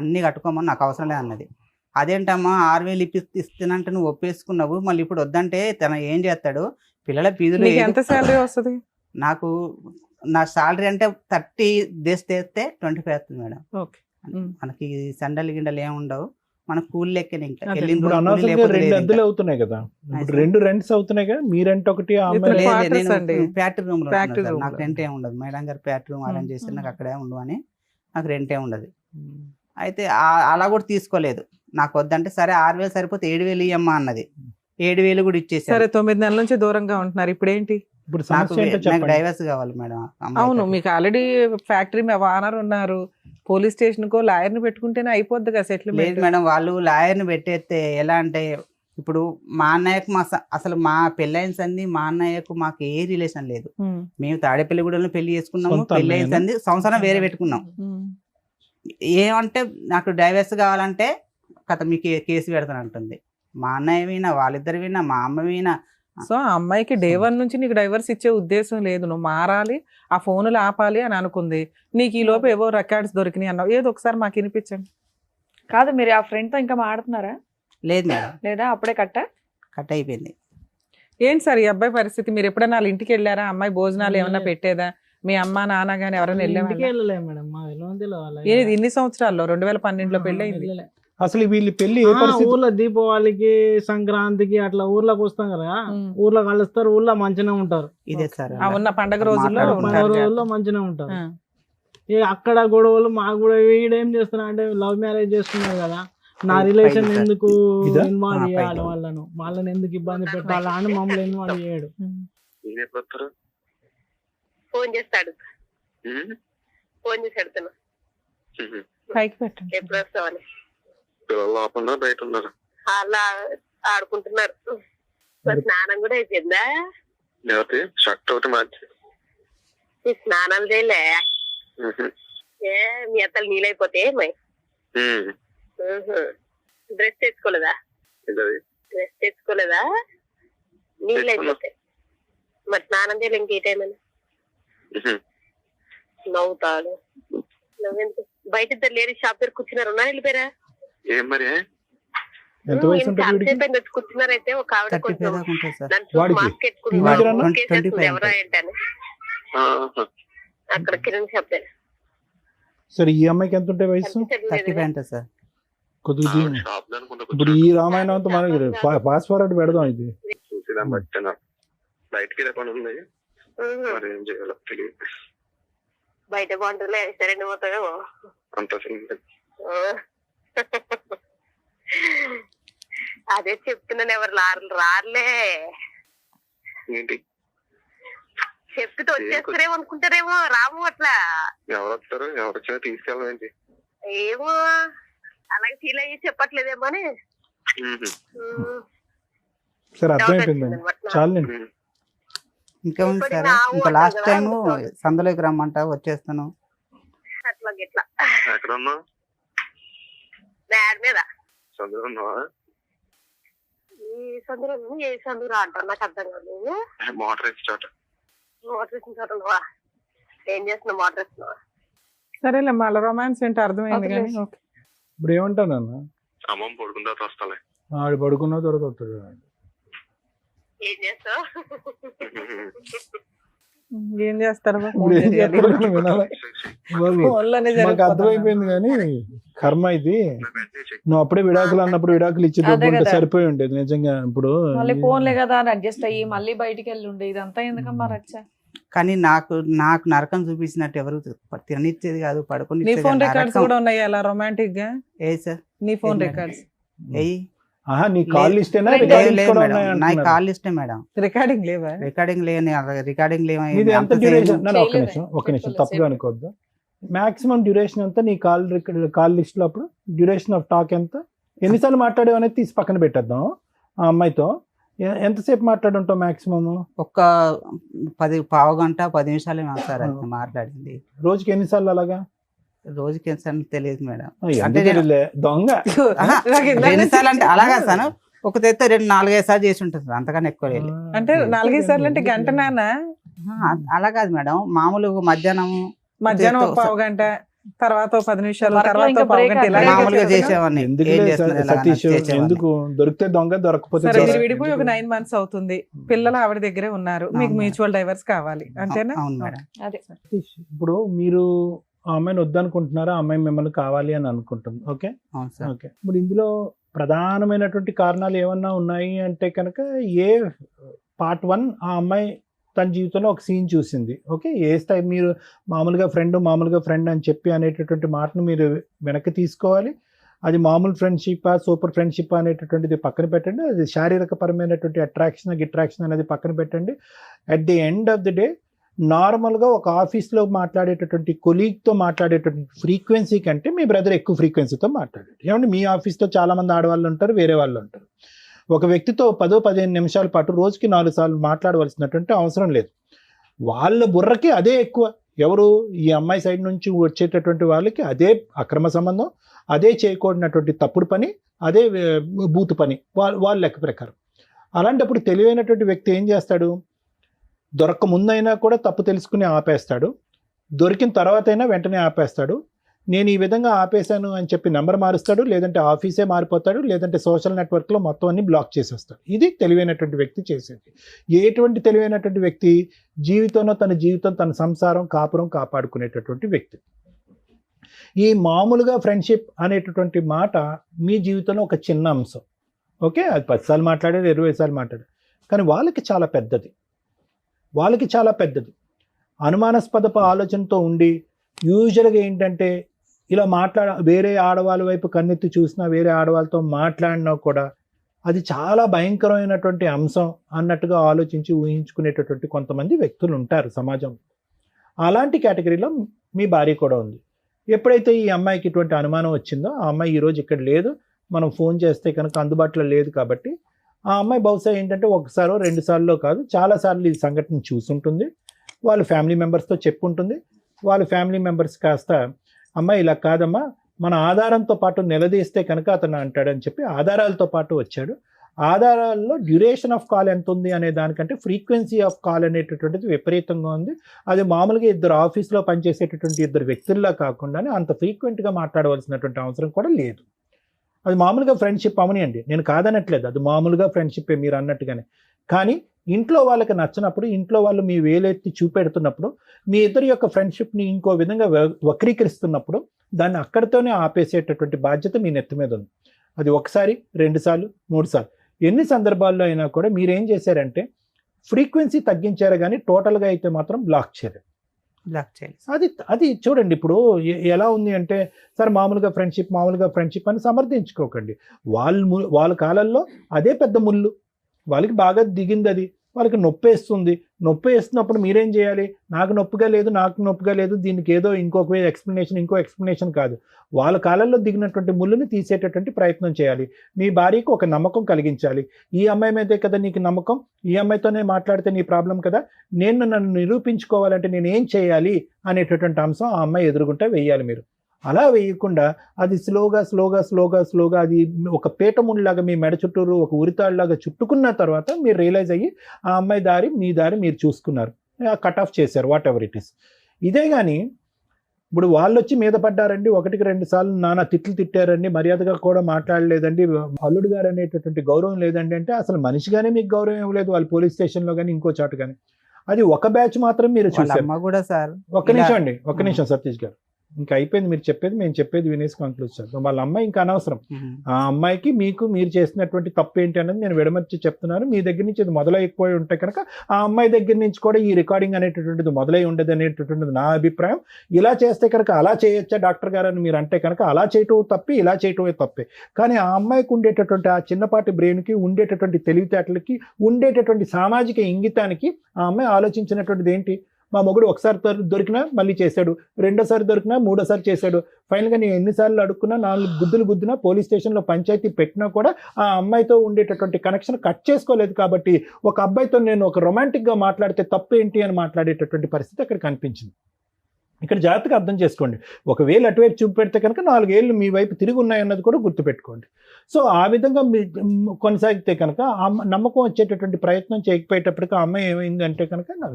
అన్ని కట్టుకోమను, నాకు అవసరం లేదు అన్నది. అదేంటమ్మా 6,000 ఇస్తానంటే నువ్వు ఒప్పేసుకున్నావు, మళ్ళీ ఇప్పుడు వద్దంటే తన ఏం చేస్తాడు, పిల్లల ఫీజులు నీకు ఎంత శాలరీ వస్తుంది? నాకు నా సాలరీ అంటే 30 తెస్తే 25 వస్తుంది మేడం. ఓకే. మనకి సండలు గిండలు ఏమి ఉండవు, మన కూలి లెక్కనే. ఇంకా అదే. వెళ్ళిన ఇప్పుడు రోజు కూలి అనవసరంగా లేకపోతే 2 లేదు అద్దెలు ఇంకా. అవుతున్నాయి కదా, ఇప్పుడు అయితే. 2 రెంట్స్ అవుతున్నాయి కదా, మీ రెంట్ ఒకటి, ఆ ఇప్పుడు అమ్మాయి లేదు, quarters నేను అండి. ఫ్యాక్టరీ రూమ్ లో ఫ్యాక్టరీ ఉంటున్నాను సార్. రూమ్ నాకు లో. రెంట్ ఏమి ఉండదు. మేడం గారు ఫ్యాక్టరీ రూమ్ అరేంజ్ చేసి నాకు అక్కడే ఉండు అని, నాకు రెంట్ ఏమి ఉండదు. అయితే అలా కూడా తీసుకోలేదు. నాకు వద్దంటే సరే 6,000 సరిపోతే 7,000 ఇయ్యమ్మా అన్నది. 7,000 కూడా ఇచ్చేసారు. సరే, 9 నెలల నుంచి దూరంగా ఉంటున్నారు, ఇప్పుడు ఏంటి? ఇప్పుడు నాకు సమస్య ఏంటో నాకు చెప్పండి. డైవర్స్ కావాలి మేడం. అమ్మాయి అవును, తోటి. మీకు ఆల్రెడీ ఫ్యాక్టరీ ఓనర్ ఉన్నారు, పోలీస్ స్టేషన్ కో లాయర్ ని పెట్టుకుంటేనే అయిపోద్ది కదా లేదు సెటిల్మెంట్. మేడం, వాళ్ళు లాయర్ని పెట్టేస్తే ఎలా అంటే, ఇప్పుడు మా అన్నయ్యకు అసలు మా పెళ్ళైన సంది మా అన్నయ్యకు మాకు ఏ రిలేషన్ లేదు. మేము తాడేపల్లిగూడెంలో పెళ్లి చేసుకున్నాము, సొంత పెళ్ళైన అన్నయ్యనా? సంది సంవత్సరం వేరే పెట్టుకున్నాం. ఏమంటే నాకు డైవర్స్ కావాలంటే కథ మీకు కేసు పెడతానంటుంది. మా అన్నయ్య వినా, వాళ్ళిద్దరు వినా, మా అమ్మ వినా. సో ఆ అమ్మాయికి డే 1 నుంచి నీకు డైవర్స్ ఇచ్చే ఉద్దేశం లేదు, నువ్వు మారాలి, ఆ ఫోన్లు ఆపాలి అని అనుకుంది. నీకు ఈ లోపు ఏవో రికార్డ్స్ దొరికినాయి అన్నావు, ఏదో ఒకసారి మాకు వినిపించండి. కాదు, మీరు ఆ ఫ్రెండ్ తో ఇంకా మాడుతున్నారా లేదు మేడం, లేదా అప్పుడే కట్ అయిపోయింది. ఏంటి సార్ ఈ అబ్బాయి పరిస్థితి? మీరు ఎప్పుడైనా వాళ్ళ ఇంటికి వెళ్ళారా? అమ్మాయి భోజనాలు ఏమన్నా పెట్టేదా? మీ అమ్మ నాన్న గానీ ఎవరైనా ఇంటికి వెళ్ళేవాళ్ళా? వెళ్ళలే మేడం, మా వెళ్ళలేదు వాళ్ళ. ఏది ఇన్ని సంవత్సరాల్లో 2012లో పెళ్ళి అయింది. వెళ్ళలే. అసలు వీళ్ళ పెళ్లి ఏ ఆ, పరిస్థితి? ఊర్లో దీపావళికి సంక్రాంతికి అట్లా ఊర్లోకి వస్తాం కదా, ఊర్లో కలుస్తారు, ఊర్లో మంచిగా ఉంటారు, ఇదే సార్. ఆ ఉన్న పండగ రోజుల్లో మాట్లాడుకుంటారు. పండుగ ఉంటారు. రోజుల్లో మంచిగా ఉంటారు. ఆ. ఇక అక్కడ గొడవలు మాకు కూడా, వీడేం చేస్తున్నా అంటే లవ్ మ్యారేజ్ చేస్తున్నారు కదా, నా పైకి రిలేషన్ సార్. ఎందుకు ఇదా? ఇన్వాల్వ్ పైకి. చేయాలి వాళ్ళని ఎందుకు ఇబ్బంది పెట్టాలా అని మమ్మల్ని ఇన్వాల్వ్ చేయడు. ఫోన్ చేస్తాడు, ఫోన్ చేసి అడుగుతున్నా పైకి పెట్టండి. ఎప్పుడు వస్తావని. పిల్లలు లోపల బయట ఉన్నారు. అలా ఆడుకుంటున్నారు. మరి స్నానం కూడా అయిపోయిందా? లేకపోతే షర్ట్ ఒకటి మార్చి. ఈ స్నానాలు చేయలే? ఏ మీ అత్తలు నీళ్ళైపోతే డ్రెస్ తెచ్చుకోలేదా? డ్రెస్ తెచ్చుకోలేదా? నీళ్ళు అయిపోతాయి. మరి స్నానం చేయలే ఇంకే టైం అని నవ్వుతాడు. నవ్వెందుకు? బయట ఇద్దరు లేడీస్ షాప్ దగ్గర కూర్చున్నారు, ఉన్నారు వెళ్ళిపోయారా? ఏం మరి ఎంత వయసు ఉంటుంది వీడికి? చాలాసేపు వచ్చి కూర్చున్నారైతే ఒక ఆవిడ 35 కొంచెం దాకా ఉంటుంది సార్. దాని వాడికి? మాస్క్ Teenager అన్నా? ఎట్టుకుని ఎవరా ఏంటని అక్కడ కిరణ్ షాప్ దగ్గర సరే, ఈ అమ్మాయికి ఎంత ఉంటాయి వయసు? 35 ఉంటుంది సార్. కొద్దిగా షాప్ అనుకుంటా ఇప్పుడు ఈ రామాయణం అంతా మనకి ఫాస్ట్ ఫార్వర్డ్ పెడదాం. ఇది చూసేదాన్ని బట్టి బయటకి పని ఉంది, మరి ఏం చేయాలో తెలియదు. బయట బాగుంటుందిలే, రెస్టారెంట్ పోతావేమో. అంత సింపుల్. అదే చెప్తున్నాను, ఎవరు రారులే. ఏంటి చెప్పితే వచ్చేస్తారేమో అనుకుంటారేమో, రాము అట్లా. ఎవరు వస్తారు, ఎవరు వచ్చినా తీసుకెళ్ళం ఏంటి? ఏమో అలాగే ఫీల్ అయ్యి చెప్పట్లేదేమో అని. సరే, అర్థమైపోయిందండి, చాలండి. ఇంకా ఉంది సార్. ఇంకా లాస్ట్ టైం సందులోకి రమ్మంట, వచ్చేస్తాను. అట్లా గిట్లా ఎక్కడ ఉన్నావు? బ్యాడ్ మీద చదువు ఉన్నావా? ఈ సందులో ఏ సందులో అంటారు నాకు అర్థం కాదు. Motor start. మోటార్ వేసుకుంటారు. ఏం చేస్తున్నావు? మోటార్ వేస్తున్నావా? సరేలే, మళ్ళీ రొమాన్స్ ఏంటో అర్థమైంది కానీ ఓకే. ఇప్పుడు ఏమంటానన్న, అమ్మమ్మ పడుకున్న తర్వాత వస్తాలే. ఆడు పడుకున్న తర్వాత వస్తాడు. ఏం చేస్తావు? ఏం చేస్తారు? ఇప్పుడు ఏం చేస్తారో వినాలి బాబు. ఫోన్లోనే మాకు అర్థమైపోయింది కానీ కర్మ ఇది. నువ్వు అప్పుడే విడాకులు అన్నప్పుడు విడాకులు ఇచ్చి అదే డబ్బు ఉంటే కదా. సరిపోయి ఉండేది నిజంగా. ఇప్పుడు మళ్ళీ ఫోన్లే కదా అని అడ్జస్ట్ అయ్యి మళ్ళీ బయటికి వెళ్ళి ఉండే, ఇదంతా ఎందుకమ్మా రచ్చ? కానీ నాకు నరకం చూపించినట్టు ఎవరు తిననిచ్చేది కాదు, నీ పడుకుని ఫోన్ రికార్డ్స్ కూడా ఉన్నాయి అలా రొమాంటిక్ గా? ఏ సార్ నీ ఫోన్ ఏంటండి? రికార్డ్స్ ఏయ్ ఆహా నీ కాల్ లిస్టేనా లేదు, రికార్డింగ్స్ లేదు కూడా మేడం, ఉన్నాయి నా అంటున్నారు. కాల్ లిస్టే మేడం. రికార్డింగ్ లేవా? రికార్డింగ్ లేని రికార్డింగ్ ఇది ఎంత డ్యూరేషన్? ఒక్క చేయలేదా? నిమిషం పెట్టుకోలేదు, తప్పుగా సేపు. అనుకోవద్దు. మాక్సిమం డ్యూరేషన్ ఎంత నీ కాల్ లిస్ట్ లో? అప్పుడు డ్యూరేషన్ ఆఫ్ టాక్ ఎంత? ఎన్నిసార్లు మాట్లాడావు అనేది తీసి పక్కన పెట్టేద్దాం. ఆ అమ్మాయితో ఎంతసేపు మాట్లాడుంటావు మాక్సిమం? ఒక్క 10 గంట 10 నిమిషాలు సార్ అది మాట్లాడింది. రోజుకి ఎన్నిసార్లు అలాగా? రోజుకి ఎన్నిసార్లు తెలియదు మేడం. అయ్య, అంటే ఎందుకు తెలియలే? దొంగ. ఆహా, నాకు ఇందాక ఎన్నిసార్లు అంటే నుంచి- అలాగా సార్, ఒక తెస్తే 2-4-5 సార్లు చేసి ఉంటుంది సార్, అంతకన్నా ఎక్కువ లేదు. అంటే 4-5 సార్లు అంటే గంట నాన్న, అలా కాదు మేడం, మామూలు మధ్యాహ్నం మధ్యాహ్నం ఒక పావు గంట, తర్వాత ఒక 10 నిమిషాలు, వర్క్లో తర్వాత ఇంకా ఒక పావు break గంట, అంటే ఇలాగే మామూలుగా చేసేది కదా? చేసేవాడిని. ఎందుకు ఏం లేదు చేస్తున్నారు ఇలా సతీష్? చేసేవాడిని. ఎందుకు దొరికితే దొంగ, దొరకపోతే సరే దొంగ. మీరు విడిపోయి ఒక 9 months అవుతుంది, పిల్లలు ఆవిడ దగ్గరే ఉన్నారు, మీకు అవును. మ్యూచువల్ డైవర్స్ కావాలి అంతేనా? అవును మేడం. అదే సతీష్, ఇప్పుడు మీరు ఆ అమ్మాయిని వద్దనుకుంటున్నారా? ఆ అమ్మాయి మిమ్మల్ని కావాలి అని అనుకుంటుంది. ఓకే అవును సార్. ఓకే. ఇప్పుడు ఇందులో ప్రధానమైనటువంటి కారణాలు ఏమన్నా ఉన్నాయి అంటే కనుక, ఏ పార్ట్ 1 ఆ అమ్మాయి తన జీవితంలో ఒక సీన్ చూసింది. ఓకే, ఏ స్థాయి మీరు మామూలుగా ఫ్రెండ్ అని చెప్పి అనేటటువంటి మాటను మీరు వెనక్కి తీసుకోవాలి. అది మామూలు ఫ్రెండ్షిప్, సూపర్ ఫ్రెండ్షిప్ అనేటటువంటిది పక్కన పెట్టండి. అది శారీరకపరమైనటువంటి అట్రాక్షన్ అనేది పక్కన పెట్టండి. At the end of the day, నార్మల్గా ఒక ఆఫీస్లో మాట్లాడేటటువంటి కొలీగ్తో మాట్లాడేటటువంటి ఫ్రీక్వెన్సీ కంటే మీ బ్రదర్ ఎక్కువ ఫ్రీక్వెన్సీతో మాట్లాడాడు. ఏమంటే మీ ఆఫీస్లో చాలామంది ఆడవాళ్ళు ఉంటారు, వేరే వాళ్ళు ఉంటారు. ఒక వ్యక్తితో 10-15 నిమిషాల పాటు రోజుకి 4 సార్లు మాట్లాడవలసినటువంటి అవసరం లేదు. వాళ్ళ బుర్రకి అదే ఎక్కువ. ఎవరు? ఈ అమ్మాయి సైడ్ నుంచి వచ్చేటటువంటి వాళ్ళకి అదే అక్రమ సంబంధం, అదే చేయకూడనటువంటి తప్పుడు పని, అదే బూతు పని వాళ్ళ లెక్క ప్రకారం. అలాంటప్పుడు తెలివైనటువంటి వ్యక్తి ఏం చేస్తాడు? దొరక్క ముందైనా కూడా తప్పు తెలుసుకుని ఆపేస్తాడు, దొరికిన తర్వాత అయినా వెంటనే ఆపేస్తాడు. నేను ఈ విధంగా ఆపేశాను అని చెప్పి నెంబర్ మారుస్తాడు, లేదంటే ఆఫీసే మారిపోతాడు, లేదంటే సోషల్ నెట్వర్క్లో మొత్తం అన్ని బ్లాక్ చేసేస్తాడు. ఇది తెలివైనటువంటి వ్యక్తి చేసేది. ఎటువంటి తెలివైనటువంటి వ్యక్తి? జీవితంలో తన సంసారం, కాపురం కాపాడుకునేటటువంటి వ్యక్తి. ఈ మామూలుగా ఫ్రెండ్షిప్ అనేటటువంటి మాట మీ జీవితంలో ఒక చిన్న అంశం. ఓకే, అది 10 సార్లు మాట్లాడారు, 20 సార్లు మాట్లాడారు, కానీ వాళ్ళకి చాలా పెద్దది. అనుమానాస్పద ఆలోచనతో ఉండి, యూజువల్గా ఏంటంటే ఇలా వేరే ఆడవాళ్ళ వైపు కన్నెత్తి చూసినా, వేరే ఆడవాళ్ళతో మాట్లాడినా కూడా అది చాలా భయంకరమైనటువంటి అంశం అన్నట్టుగా ఆలోచించి ఊహించుకునేటటువంటి కొంతమంది వ్యక్తులు ఉంటారు సమాజం. అలాంటి కేటగిరీలో మీ భార్య కూడా ఉంది. ఎప్పుడైతే ఈ అమ్మాయికి ఇటువంటి అనుమానం వచ్చిందో, ఆ అమ్మాయి ఈరోజు ఇక్కడ లేదు, మనం ఫోన్ చేస్తే కనుక అందుబాటులో లేదు కాబట్టి, ఆ అమ్మాయి బహుశా ఏంటంటే 1 సారో 2 సార్లు కాదు, చాలాసార్లు ఈ సంఘటన చూసుంటుంది. వాళ్ళ ఫ్యామిలీ మెంబర్స్తో చెప్పుంటుంది. వాళ్ళ ఫ్యామిలీ మెంబర్స్ కాస్త, అమ్మాయి ఇలా కాదమ్మా, మన ఆధారంతో పాటు నిలదీస్తే కనుక అతను అంటాడని చెప్పి ఆధారాలతో పాటు వచ్చాడు. ఆధారాల్లో డ్యూరేషన్ ఆఫ్ కాల్ ఎంత ఉంది అనే దానికంటే ఫ్రీక్వెన్సీ ఆఫ్ కాల్ అనేటటువంటిది విపరీతంగా ఉంది. అది మామూలుగా ఆఫీస్లో పనిచేసేటటువంటి 2 వ్యక్తుల్లా కాకుండానే అంత ఫ్రీక్వెంట్గా మాట్లాడవలసినటువంటి అవసరం కూడా లేదు. అది మామూలుగా ఫ్రెండ్షిప్ అవనియండి, నేను కాదనట్లేదు, అది మామూలుగా ఫ్రెండ్షిప్పే మీరు అన్నట్టుగానే. కానీ ఇంట్లో వాళ్ళకి నచ్చినప్పుడు, ఇంట్లో వాళ్ళు మీ వేలెత్తి చూపెడుతున్నప్పుడు, మీ ఇద్దరి యొక్క ఫ్రెండ్షిప్ని ఇంకో విధంగా వక్రీకరిస్తున్నప్పుడు, దాన్ని అక్కడితోనే ఆపేసేటటువంటి బాధ్యత మీ నెత్తి మీద ఉంది. అది 1 సారి, 2 సార్లు, 3 సార్లు, ఎన్ని సందర్భాల్లో అయినా కూడా మీరేం చేశారంటే ఫ్రీక్వెన్సీ తగ్గించారు, కానీ టోటల్గా అయితే మాత్రం బ్లాక్ చేయరు. అది చూడండి. ఇప్పుడు ఎలా ఉంది అంటే, సార్ మామూలుగా ఫ్రెండ్షిప్ అని సమర్థించుకోకండి. వాళ్ళ కాలంలో అదే పెద్ద ముళ్ళు, వాళ్ళకి బాగా దిగింది, అది వాళ్ళకి నొప్పి వేస్తున్నప్పుడు మీరేం చేయాలి? నాకు నొప్పిగా లేదు, దీనికి ఏదో ఇంకో ఎక్స్ప్లెనేషన్ కాదు. వాళ్ళ కాలంలో దిగినటువంటి ముళ్ళుని తీసేటటువంటి ప్రయత్నం చేయాలి. మీ భార్యకు ఒక నమ్మకం కలిగించాలి. ఈ అమ్మాయి మీదే కదా నీకు నమ్మకం, ఈ అమ్మాయితోనే మాట్లాడితే నీ ప్రాబ్లం కదా, నన్ను నిరూపించుకోవాలంటే నేను ఏం చేయాలి అనేటటువంటి అంశం ఆ అమ్మాయి ఎదురుగుంటే వెయ్యాలి మీరు. అలా వేయకుండా అది స్లోగా అది ఒక పీఠముడిలాగా మీ మెడ చుట్టూరు ఒక ఉరితాళ్ళలాగా చుట్టుకున్న తర్వాత మీరు రియలైజ్ అయ్యి ఆ అమ్మాయి దారి మీ దారి మీరు చూసుకున్నారు, కట్ ఆఫ్ చేశారు, వాట్ ఎవర్ ఇట్ ఈస్. ఇదే కానీ ఇప్పుడు వాళ్ళు వచ్చి మీద పడ్డారండి, 1-2 సార్లు నానా తిట్లు తిట్టారండి, మర్యాదగా కూడా మాట్లాడలేదండి, అల్లుడు గారు అనేటటువంటి గౌరవం లేదండి అంటే, అసలు మనిషిగానే మీకు గౌరవం ఇవ్వలేదు వాళ్ళు పోలీస్ స్టేషన్లో కానీ ఇంకో చాటు కానీ. అది ఒక బ్యాచ్ మాత్రం మీరు చూసారు. కూడా సార్, ఒక్క నిమిషం సతీష్ గారు, ఇంకా అయిపోయింది, మీరు చెప్పేది మేము చెప్పేది వినేసి కంక్లూడ్ చేద్దాం. వాళ్ళ అమ్మాయి ఇంకా అనవసరం. ఆ అమ్మాయికి మీకు మీరు చేసినటువంటి తప్పు ఏంటి అనేది నేను విడమర్చి చెప్తున్నాను. మీ దగ్గర నుంచి ఇది మొదలైపోయి ఉంటే కనుక ఆ అమ్మాయి దగ్గర నుంచి కూడా ఈ రికార్డింగ్ అనేటటువంటిది మొదలై ఉండదు అనేటటువంటిది నా అభిప్రాయం. ఇలా చేస్తే కనుక అలా చేయొచ్చా డాక్టర్ గారు అని మీరు అంటే కనుక అలా చేయటం తప్పి, ఇలా చేయటమే తప్పే. కానీ ఆ అమ్మాయికి ఉండేటటువంటి ఆ చిన్నపాటి బ్రెయిన్కి, ఉండేటటువంటి తెలివితేటలకి, ఉండేటటువంటి సామాజిక ఇంగితానికి ఆ అమ్మాయి ఆలోచించినటువంటిది ఏంటి? మా మొగుడు ఒకసారి దొరికినా మళ్ళీ చేశాడు, రెండోసారి దొరికినా మూడోసారి చేశాడు, ఫైనల్గా నేను ఎన్నిసార్లు అడుక్కున్నా, 4 గుద్దులు గుద్దినా, పోలీస్ స్టేషన్లో పంచాయతీ పెట్టినా కూడా ఆ అమ్మాయితో ఉండేటటువంటి కనెక్షన్ కట్ చేసుకోలేదు. కాబట్టి ఒక అబ్బాయితో నేను ఒక రొమాంటిక్గా మాట్లాడితే తప్పు ఏంటి అని మాట్లాడేటటువంటి పరిస్థితి అక్కడ కనిపించింది. ఇక్కడ జాగ్రత్తగా అర్థం చేసుకోండి. ఒకవేళ అటువైపు చూపెడితే కనుక 4 ఏళ్ళు మీ వైపు తిరిగి ఉన్నాయన్నది కూడా గుర్తుపెట్టుకోండి. సో ఆ విధంగా మీ కొనసాగితే కనుక నమ్మకం వచ్చేటటువంటి ప్రయత్నం చేయకపోయేటప్పటికి ఆ అమ్మాయి ఏమైందంటే కనుక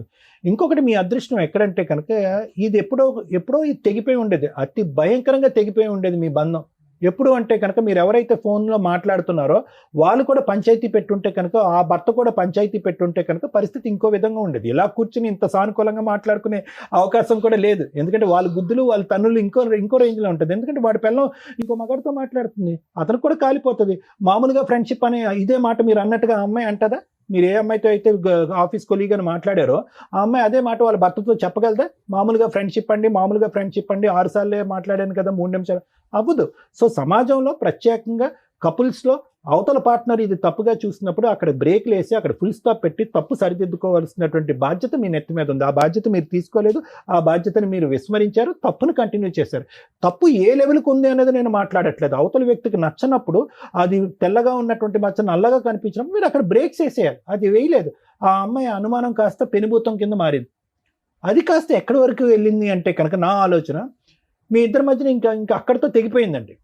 ఇంకొకటి మీ అదృష్టం ఎక్కడంటే కనుక ఇది ఎప్పుడో ఇది తెగిపోయి ఉండేది, అతి భయంకరంగా తెగిపోయి ఉండేది మీ బంధం. ఎప్పుడు అంటే కనుక మీరు ఎవరైతే ఫోన్లో మాట్లాడుతున్నారో వాళ్ళు కూడా పంచాయతీ పెట్టుంటే కనుక, ఆ భర్త కూడా పంచాయతీ పెట్టుంటే కనుక పరిస్థితి ఇంకో విధంగా ఉండేది. ఇలా కూర్చుని ఇంత సానుకూలంగా మాట్లాడుకునే అవకాశం కూడా లేదు. ఎందుకంటే వాళ్ళ గుద్దులు వాళ్ళ తన్నులు ఇంకో రేంజ్లో ఉంటుంది. ఎందుకంటే వాడి పిల్లం ఇంకో మగాడితో మాట్లాడుతుంది, అతను కూడా కాలిపోతుంది. మామూలుగా ఫ్రెండ్షిప్ అనే ఇదే మాట మీరు అన్నట్టుగా ఆ అమ్మాయి అంటదా? మీరు ఏ అమ్మాయితో అయితే ఆఫీస్ కొలీగ్ అని మాట్లాడారో ఆ అమ్మాయి అదే మాట వాళ్ళ భర్తతో చెప్పగలదా? మామూలుగా ఫ్రెండ్షిప్ అండి 6 సార్లే మాట్లాడాను కదా 3 నిమిషాలు అవ్వదు. సో సమాజంలో ప్రత్యేకంగా కపుల్స్లో అవతల పార్ట్నర్ ఇది తప్పుగా చూసినప్పుడు అక్కడ బ్రేక్లు వేసి అక్కడ ఫుల్ స్టాప్ పెట్టి తప్పు సరిదిద్దుకోవాల్సినటువంటి బాధ్యత మీ నెత్తి మీద ఉంది. ఆ బాధ్యత మీరు తీసుకోలేదు, ఆ బాధ్యతని మీరు విస్మరించారు, తప్పును కంటిన్యూ చేశారు. తప్పు ఏ లెవెల్కి ఉంది అనేది నేను మాట్లాడట్లేదు. అవతల వ్యక్తికి నచ్చనప్పుడు, అది తెల్లగా ఉన్నటువంటి మచ్చ నల్లగా కనిపించినప్పుడు మీరు అక్కడ బ్రేక్స్ వేసేయాలి. అది వేయలేదు. ఆ అమ్మాయి అనుమానం కాస్త పెనుభూతం కింద మారింది. అది కాస్త ఎక్కడి వరకు వెళ్ళింది అంటే కనుక నా ఆలోచన మీ ఇద్దరి మధ్యన ఇంకా అక్కడితో తెగిపోయిందండి.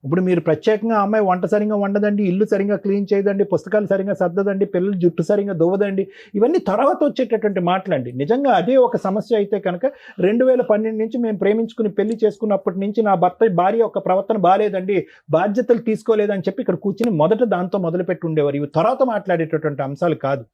ఇప్పుడు మీరు ప్రత్యేకంగా అమ్మాయి వంట సరిగా వండదండి, ఇల్లు సరిగా క్లీన్ చేయదండి, పుస్తకాలు సరిగా సర్దదండి, పిల్లలు జుట్టు సరిగా దువ్వదండి, ఇవన్నీ తర్వాత వచ్చేటటువంటి మాటలండి. నిజంగా అదే ఒక సమస్య అయితే కనుక 2012 నుంచి మేము ప్రేమించుకుని పెళ్లి చేసుకున్నప్పటి నుంచి నా భార్య యొక్క ప్రవర్తన బాగాలేదండి, బాధ్యతలు తీసుకోలేదని చెప్పి ఇక్కడ కూర్చుని మొదట దాంతో మొదలుపెట్టి ఉండేవారు. ఇవి తర్వాత మాట్లాడేటటువంటి అంశాలు కాదు.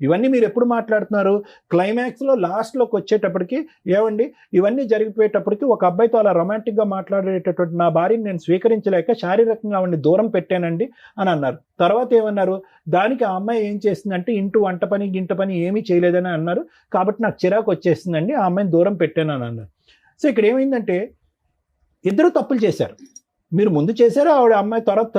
ఇవన్నీ మీరు ఎప్పుడు మాట్లాడుతున్నారు? క్లైమాక్స్లో లాస్ట్లోకి వచ్చేటప్పటికి ఏమండి ఇవన్నీ జరిగిపోయేటప్పటికి ఒక అబ్బాయితో అలా రొమాంటిక్గా మాట్లాడేటటువంటి నా భార్యని నేను స్వీకరించలేక శారీరకంగా ఆవిడని దూరం పెట్టానండి అని అన్నారు. తర్వాత ఏమన్నారు? దానికి ఆ అమ్మాయి ఏం చేసిందంటే ఇంటి వంట పని గింట పని ఏమీ చేయలేదని అన్నారు. కాబట్టి నాకు చిరాకు వచ్చేసిందండి, ఆ అమ్మాయిని దూరం పెట్టాను అని అన్నారు. సో ఇక్కడ ఏమైందంటే ఇద్దరు తప్పులు చేశారు. మీరు ముందు చేశారు, ఆవిడ అమ్మాయి తర్వాత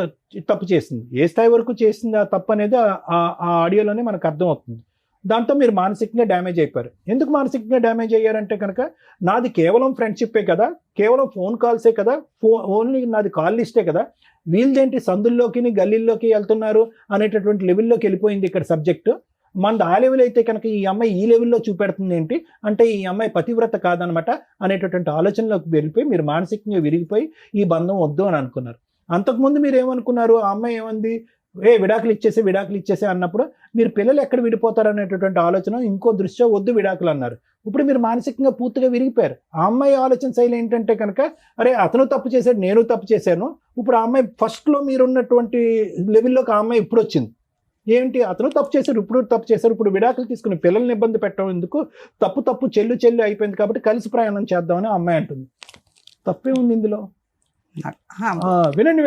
తప్పు చేసింది. ఏ స్థాయి వరకు చేసింది ఆ తప్పు అనేది ఆ ఆడియోలోనే మనకు అర్థమవుతుంది. దాంతో మీరు మానసికంగా డ్యామేజ్ అయిపోయారు. ఎందుకు మానసికంగా డ్యామేజ్ అయ్యారంటే కనుక నాది కేవలం ఫ్రెండ్షిప్పే కదా, కేవలం ఫోన్ కాల్సే కదా, ఓన్లీ నాది కాల్ లిస్టే కదా, వీళ్ళదేంటి సందుల్లోకి గల్లీల్లోకి వెళ్తున్నారు అనేటటువంటి లెవెల్లోకి వెళ్ళిపోయింది ఇక్కడ సబ్జెక్టు. మనది ఆ లెవెల్ అయితే కనుక ఈ అమ్మాయి ఈ లెవెల్లో చూపెడుతుంది ఏంటి అంటే ఈ అమ్మాయి పతివ్రత కాదనమాట అనేటటువంటి ఆలోచనలోకి వెళ్ళిపోయి మీరు మానసికంగా విరిగిపోయి ఈ బంధం వద్దు అని అనుకున్నారు. అంతకుముందు మీరు ఏమనుకున్నారు? ఆ అమ్మాయి ఏమంది, విడాకులు ఇచ్చేసే అన్నప్పుడు మీరు పిల్లలు ఎక్కడ విడిపోతారు అనేటటువంటి ఆలోచన, ఇంకో దృష్ట్యా వద్దు విడాకులు అన్నారు. ఇప్పుడు మీరు మానసికంగా పూర్తిగా విరిగిపోయారు. ఆ అమ్మాయి ఆలోచన శైలి ఏంటంటే కనుక అరే అతను తప్పు చేశాడు, నేను తప్పు చేశాను. ఇప్పుడు ఆ అమ్మాయి ఫస్ట్లో మీరున్నటువంటి లెవెల్లోకి ఆ అమ్మాయి ఇప్పుడు వచ్చింది. ఏంటి అతను తప్పు చేశారు, ఇప్పుడు విడాకులు తీసుకుని పిల్లల్ని ఇబ్బంది పెట్టడం ఎందుకు, తప్పు చెల్లు అయిపోయింది కాబట్టి కలిసి ప్రయాణం చేద్దామని అమ్మాయి అంటుంది. తప్పే ఉంది ఇందులో? వినండి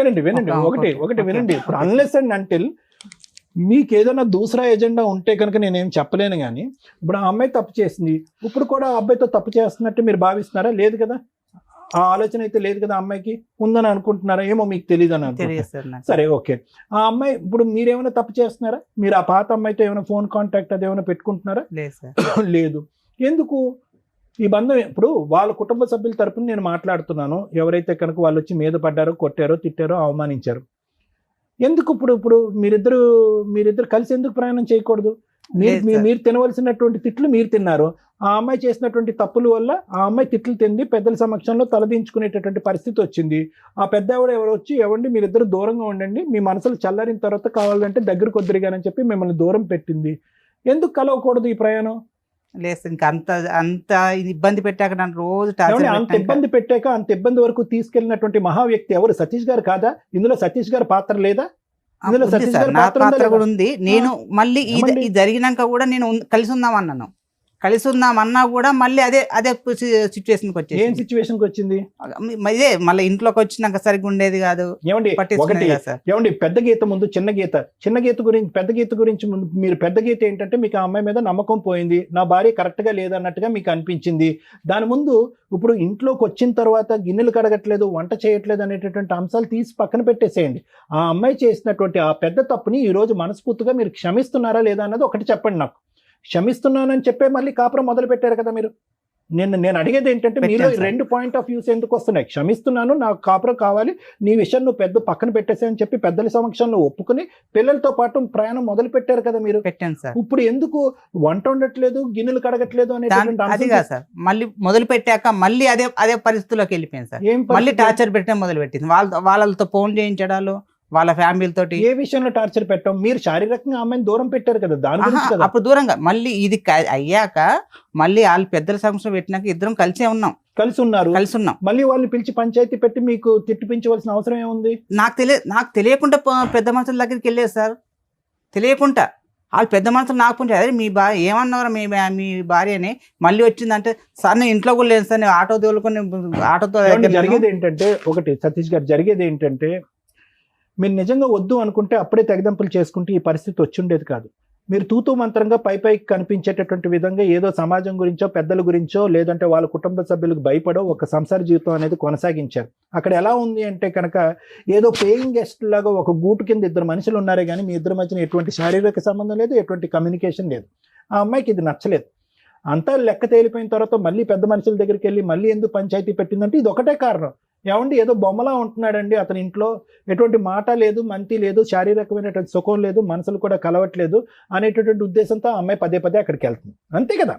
ఒకటి వినండి. ఇప్పుడు అన్లెస్ అండ్ అంటిల్ మీకు ఏదైనా దూసరా ఎజెండా ఉంటే కనుక నేనేం చెప్పలేను. కానీ ఇప్పుడు ఆ అమ్మాయి తప్పు చేసింది, ఇప్పుడు కూడా ఆ అబ్బాయితో తప్పు చేస్తున్నట్టు మీరు భావిస్తున్నారా? లేదు కదా, ఆ ఆలోచన అయితే లేదు కదా. అమ్మాయికి ఉందని అనుకుంటున్నారా? ఏమో మీకు తెలియదు అని అనుకుంటున్నారా? సరే ఓకే. ఆ అమ్మాయి ఇప్పుడు మీరేమైనా తప్పు చేస్తున్నారా? మీరు ఆ పాత అమ్మాయితో ఏమైనా ఫోన్ కాంటాక్ట్ అది ఏమైనా పెట్టుకుంటున్నారా? లేదు. ఎందుకు? ఈ బంధం ఇప్పుడు వాళ్ళ కుటుంబ సభ్యుల తరపున నేను మాట్లాడుతున్నాను. ఎవరైతే కనుక వాళ్ళు వచ్చి మీద పడ్డారో, కొట్టారో, తిట్టారో, అవమానించారు, ఎందుకు ఇప్పుడు మీరిద్దరు కలిసి ఎందుకు ప్రయాణం చేయకూడదు? మీరు తినవలసినటువంటి తిట్లు మీరు తిన్నారు. ఆ అమ్మాయి చేసినటువంటి తప్పుల వల్ల ఆ అమ్మాయి తిట్లు తింది, పెద్దల సమక్షంలో తలదించుకునేటటువంటి పరిస్థితి వచ్చింది. ఆ పెద్ద ఎవరు వచ్చి ఎవండి మీరిద్దరు దూరంగా ఉండండి, మీ మనసులు చల్లారిన తర్వాత కావాలంటే దగ్గరకు వద్దురుగానని చెప్పి మిమ్మల్ని దూరం పెట్టింది. ఎందుకు కలవకూడదు ఈ ప్రయాణం? లేదు ఇంకా అంత ఇబ్బంది పెట్టాక నన్ను రోజు అంత ఇబ్బంది వరకు తీసుకెళ్ళినటువంటి మహా వ్యక్తి ఎవరు? సతీష్ గారు కాదా? ఇందులో సతీష్ గారి పాత్ర లేదా? ఇందులో సతీష్ గారి పాత్ర కూడా ఉంది. నేను మళ్ళీ ఇది జరిగినాక కూడా నేను కలిసి ఉందామన్నాను. కలిసి ఉందామన్నా కూడా మళ్ళీ అదే అదే సిచ్యువేషన్కి ఏం వచ్చేసి సిచ్యువేషన్కి వచ్చింది? ఇదే మళ్ళీ ఇంట్లోకి వచ్చినాక సరిగ్గా ఉండేది కాదు, ఏమండి పట్టించుకునేది ఒకటి కాదు సార్. ఏమండి పెద్ద గీత ముందు చిన్న గీత గురించి పెద్ద గీత గురించి ముందు మీరు పెద్ద గీత ఏంటంటే మీకు ఆ అమ్మాయి మీద నమ్మకం పోయింది, నా భార్య కరెక్ట్ గా లేదన్నట్టుగా మీకు అనిపించింది. దాని ముందు ఇప్పుడు ఇంట్లోకి వచ్చిన తర్వాత గిన్నెలు కడగట్లేదు, వంట చేయట్లేదు అనేటటువంటి అంశాలు తీసి పక్కన పెట్టేసేయండి. ఆ అమ్మాయి చేసినటువంటి ఆ పెద్ద తప్పుని ఈ రోజు మనస్ఫూర్తిగా మీరు క్షమిస్తున్నారా లేదా అన్నది ఒకటి చెప్పండి నాకు. క్షమిస్తున్నానని చెప్పే మళ్ళీ కాపురం మొదలు పెట్టారు కదా మీరు. నేను అడిగేది ఏంటంటే మీరు పెట్టాను సార్. 2 పాయింట్ ఆఫ్ వ్యూస్ ఎందుకు వస్తున్నాయి? క్షమిస్తున్నాను, నాకు కాపురం కావాలి, నీ విషయం నువ్వు పెద్ద పక్కన పెట్టేసాయని చెప్పి పెద్దల సమక్షంలో ఒప్పుకుని పిల్లలతో పాటు ప్రయాణం మొదలు పెట్టారు కదా మీరు. పెట్టాను సార్. ఇప్పుడు ఎందుకు వంట ఉండట్లేదు, గిన్నెలు కడగట్లేదు అది కాదు సార్, మళ్ళీ మొదలు పెట్టాక మళ్ళీ అదే అదే పరిస్థితిలోకి వెళ్ళిపోయింది సార్. ఏం మళ్ళీ పరిస్థితి? టార్చర్ పెట్టడం మొదలు పెట్టింది. వాళ్ళతో ఫోన్ చేయించడాలు, వాళ్ళ ఫ్యామిలీలతోటి. ఏ విషయంలో టార్చర్ పెట్టాం? మీరు శారీరకంగా అమ్మాయిని దూరం పెట్టారు కదా, దాని గురించి కదా. అప్పుడు దూరంగా మళ్ళీ ఇది అయ్యాక మళ్ళీ వాళ్ళు పెద్దల సంవత్సరం పెట్టినాక ఇద్దరం కలిసే ఉన్నాం, కలిసి ఉన్నారు, కలిసి ఉన్నాం. మళ్ళీ వాళ్ళని పిలిచి పంచాయతీ పెట్టి మీకు తిట్టిపించవలసిన అవసరం ఏముంది? నాకు తెలియకుండా పెద్ద మనుషుల దగ్గరికి వెళ్ళేది సార్, తెలియకుండా. వాళ్ళు పెద్ద మనుషులు నాకు పుంచారు, అదే మీ ఏమన్నారు మీ భార్యని మళ్ళీ వచ్చిందంటే సార్ నేను ఇంట్లో కూడా లేదు సార్, నేను ఆటో తోలుకొని ఆటోతో జరిగేది ఏంటంటే ఒకటి సతీష్ గారు, జరిగేది ఏంటంటే మీరు నిజంగా వద్దు అనుకుంటే అప్పుడే తెగదంపులు చేసుకుంటే ఈ పరిస్థితి వచ్చి ఉండేది కాదు. మీరు తూతూ మంత్రంగా పైకి కనిపించేటటువంటి విధంగా ఏదో సమాజం గురించో పెద్దల గురించో లేదంటే వాళ్ళ కుటుంబ సభ్యులకు భయపడో ఒక సంసార జీవితం అనేది కొనసాగించారు. అక్కడ ఎలా ఉంది అంటే కనుక ఏదో పేయింగ్ గెస్ట్ లాగా ఒక గూటు కింద 2 మనుషులు ఉన్నారే కానీ మీ ఇద్దరి మధ్యన ఎటువంటి శారీరక సంబంధం లేదు, ఎటువంటి కమ్యూనికేషన్ లేదు. ఆ అమ్మాయికి ఇది నచ్చలేదు. అంతా లెక్క తేలిపోయిన తర్వాత మళ్ళీ పెద్ద మనుషుల దగ్గరికి వెళ్ళి మళ్ళీ ఎందుకు పంచాయతీ పెట్టిందంటే ఇది ఒకటే కారణం. ఏమండి ఏదో బొమ్మలా ఉంటున్నాడండి అతని ఇంట్లో, ఎటువంటి మాట లేదు, మంతి లేదు, శారీరకమైనటువంటి సుఖం లేదు, మనసులు కూడా కలవట్లేదు అనేటటువంటి ఉద్దేశంతో ఆ అమ్మాయి పదే అక్కడికి వెళ్తుంది, అంతే కదా.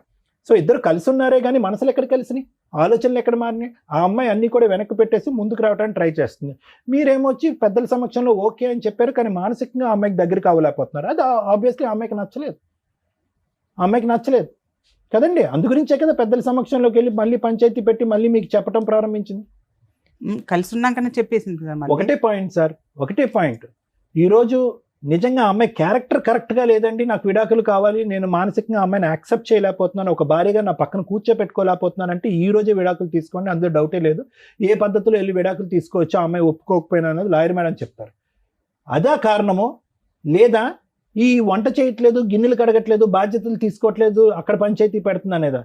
సో ఇద్దరు కలిసి ఉన్నారే కానీ మనసులు ఎక్కడ కలిసినాయి, ఆలోచనలు ఎక్కడ మారినాయి? ఆ అమ్మాయి అన్ని కూడా వెనక్కి పెట్టేసి ముందుకు రావడానికి ట్రై చేస్తుంది. మీరేమొచ్చి పెద్దల సమక్షంలో ఓకే అని చెప్పారు కానీ మానసికంగా ఆ అమ్మాయికి దగ్గరికి అవ్వలేకపోతున్నారు. అది ఆబ్వియస్లీ ఆ అమ్మాయికి నచ్చలేదు కదండి. అందు గురించే కదా పెద్దల సమక్షంలోకి వెళ్ళి మళ్ళీ పంచాయతీ పెట్టి మళ్ళీ మీకు చెప్పడం ప్రారంభించింది. కలిసి ఉన్నాకనే చెప్పేసింది సార్. మళ్ళీ ఒకటే పాయింట్ సార్, ఒకటే పాయింట్. ఈరోజు నిజంగా ఆ అమ్మాయి క్యారెక్టర్ కరెక్ట్గా లేదండి, నాకు విడాకులు కావాలి, నేను మానసికంగా అమ్మాయిని యాక్సెప్ట్ చేయలేకపోతున్నాను, ఒక భార్యగా నా పక్కన కూర్చోపెట్టుకోలేకపోతున్నాను అంటే ఈ రోజే విడాకులు తీసుకోండి, అందులో డౌటే లేదు. ఏ పద్ధతిలో వెళ్ళి విడాకులు తీసుకోవచ్చు, ఆ అమ్మాయి ఒప్పుకోకపోయినా అనేది లాయర్ మేడం చెప్తారు. అదా కారణమో లేదా ఈ వంట చేయట్లేదు, గిన్నెలు కడగట్లేదు, బాధ్యతలు తీసుకోవట్లేదు, అక్కడ పంచాయతీ పెడుతుంది అనేదా?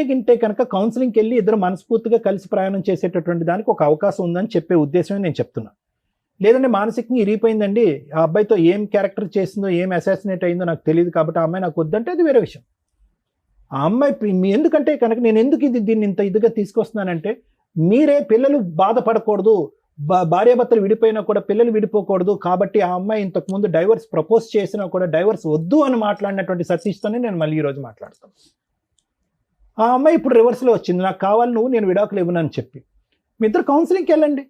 గింటే కనుక కౌన్సిలింగ్కి వెళ్ళి ఇద్దరు మనస్ఫూర్తిగా కలిసి ప్రయాణం చేసేటటువంటి దానికి ఒక అవకాశం ఉందని చెప్పే ఉద్దేశమే నేను చెప్తున్నా. లేదంటే మానసికంగా ఇరిగిపోయిందండి, ఆ అబ్బాయితో ఏం క్యారెక్టర్ చేసిందో, ఏం అసాసినేట్ అయిందో నాకు తెలియదు కాబట్టి ఆ అమ్మాయి నాకు వద్దంటే అది వేరే విషయం. ఆ అమ్మాయి ఎందుకంటే కనుక నేను ఎందుకు దీన్ని ఇంత ఇదిగా తీసుకొస్తున్నానంటే మీరే పిల్లలు బాధపడకూడదు, భార్యాభర్తలు విడిపోయినా కూడా పిల్లలు విడిపోకూడదు కాబట్టి ఆ అమ్మాయి ఇంతకుముందు డైవర్స్ ప్రపోజ్ చేసినా కూడా డైవర్స్ వద్దు అని మాట్లాడినటువంటి సతీష్తోనే నేను మళ్ళీ ఈరోజు మాట్లాడతాను. ఆ అమ్మాయి ఇప్పుడు రివర్స్లో వచ్చింది, నాకు కావాలి నువ్వు, నేను విడాకులు ఇవ్వనని చెప్పి. మీ ఇద్దరు కౌన్సిలింగ్కి వెళ్ళండి.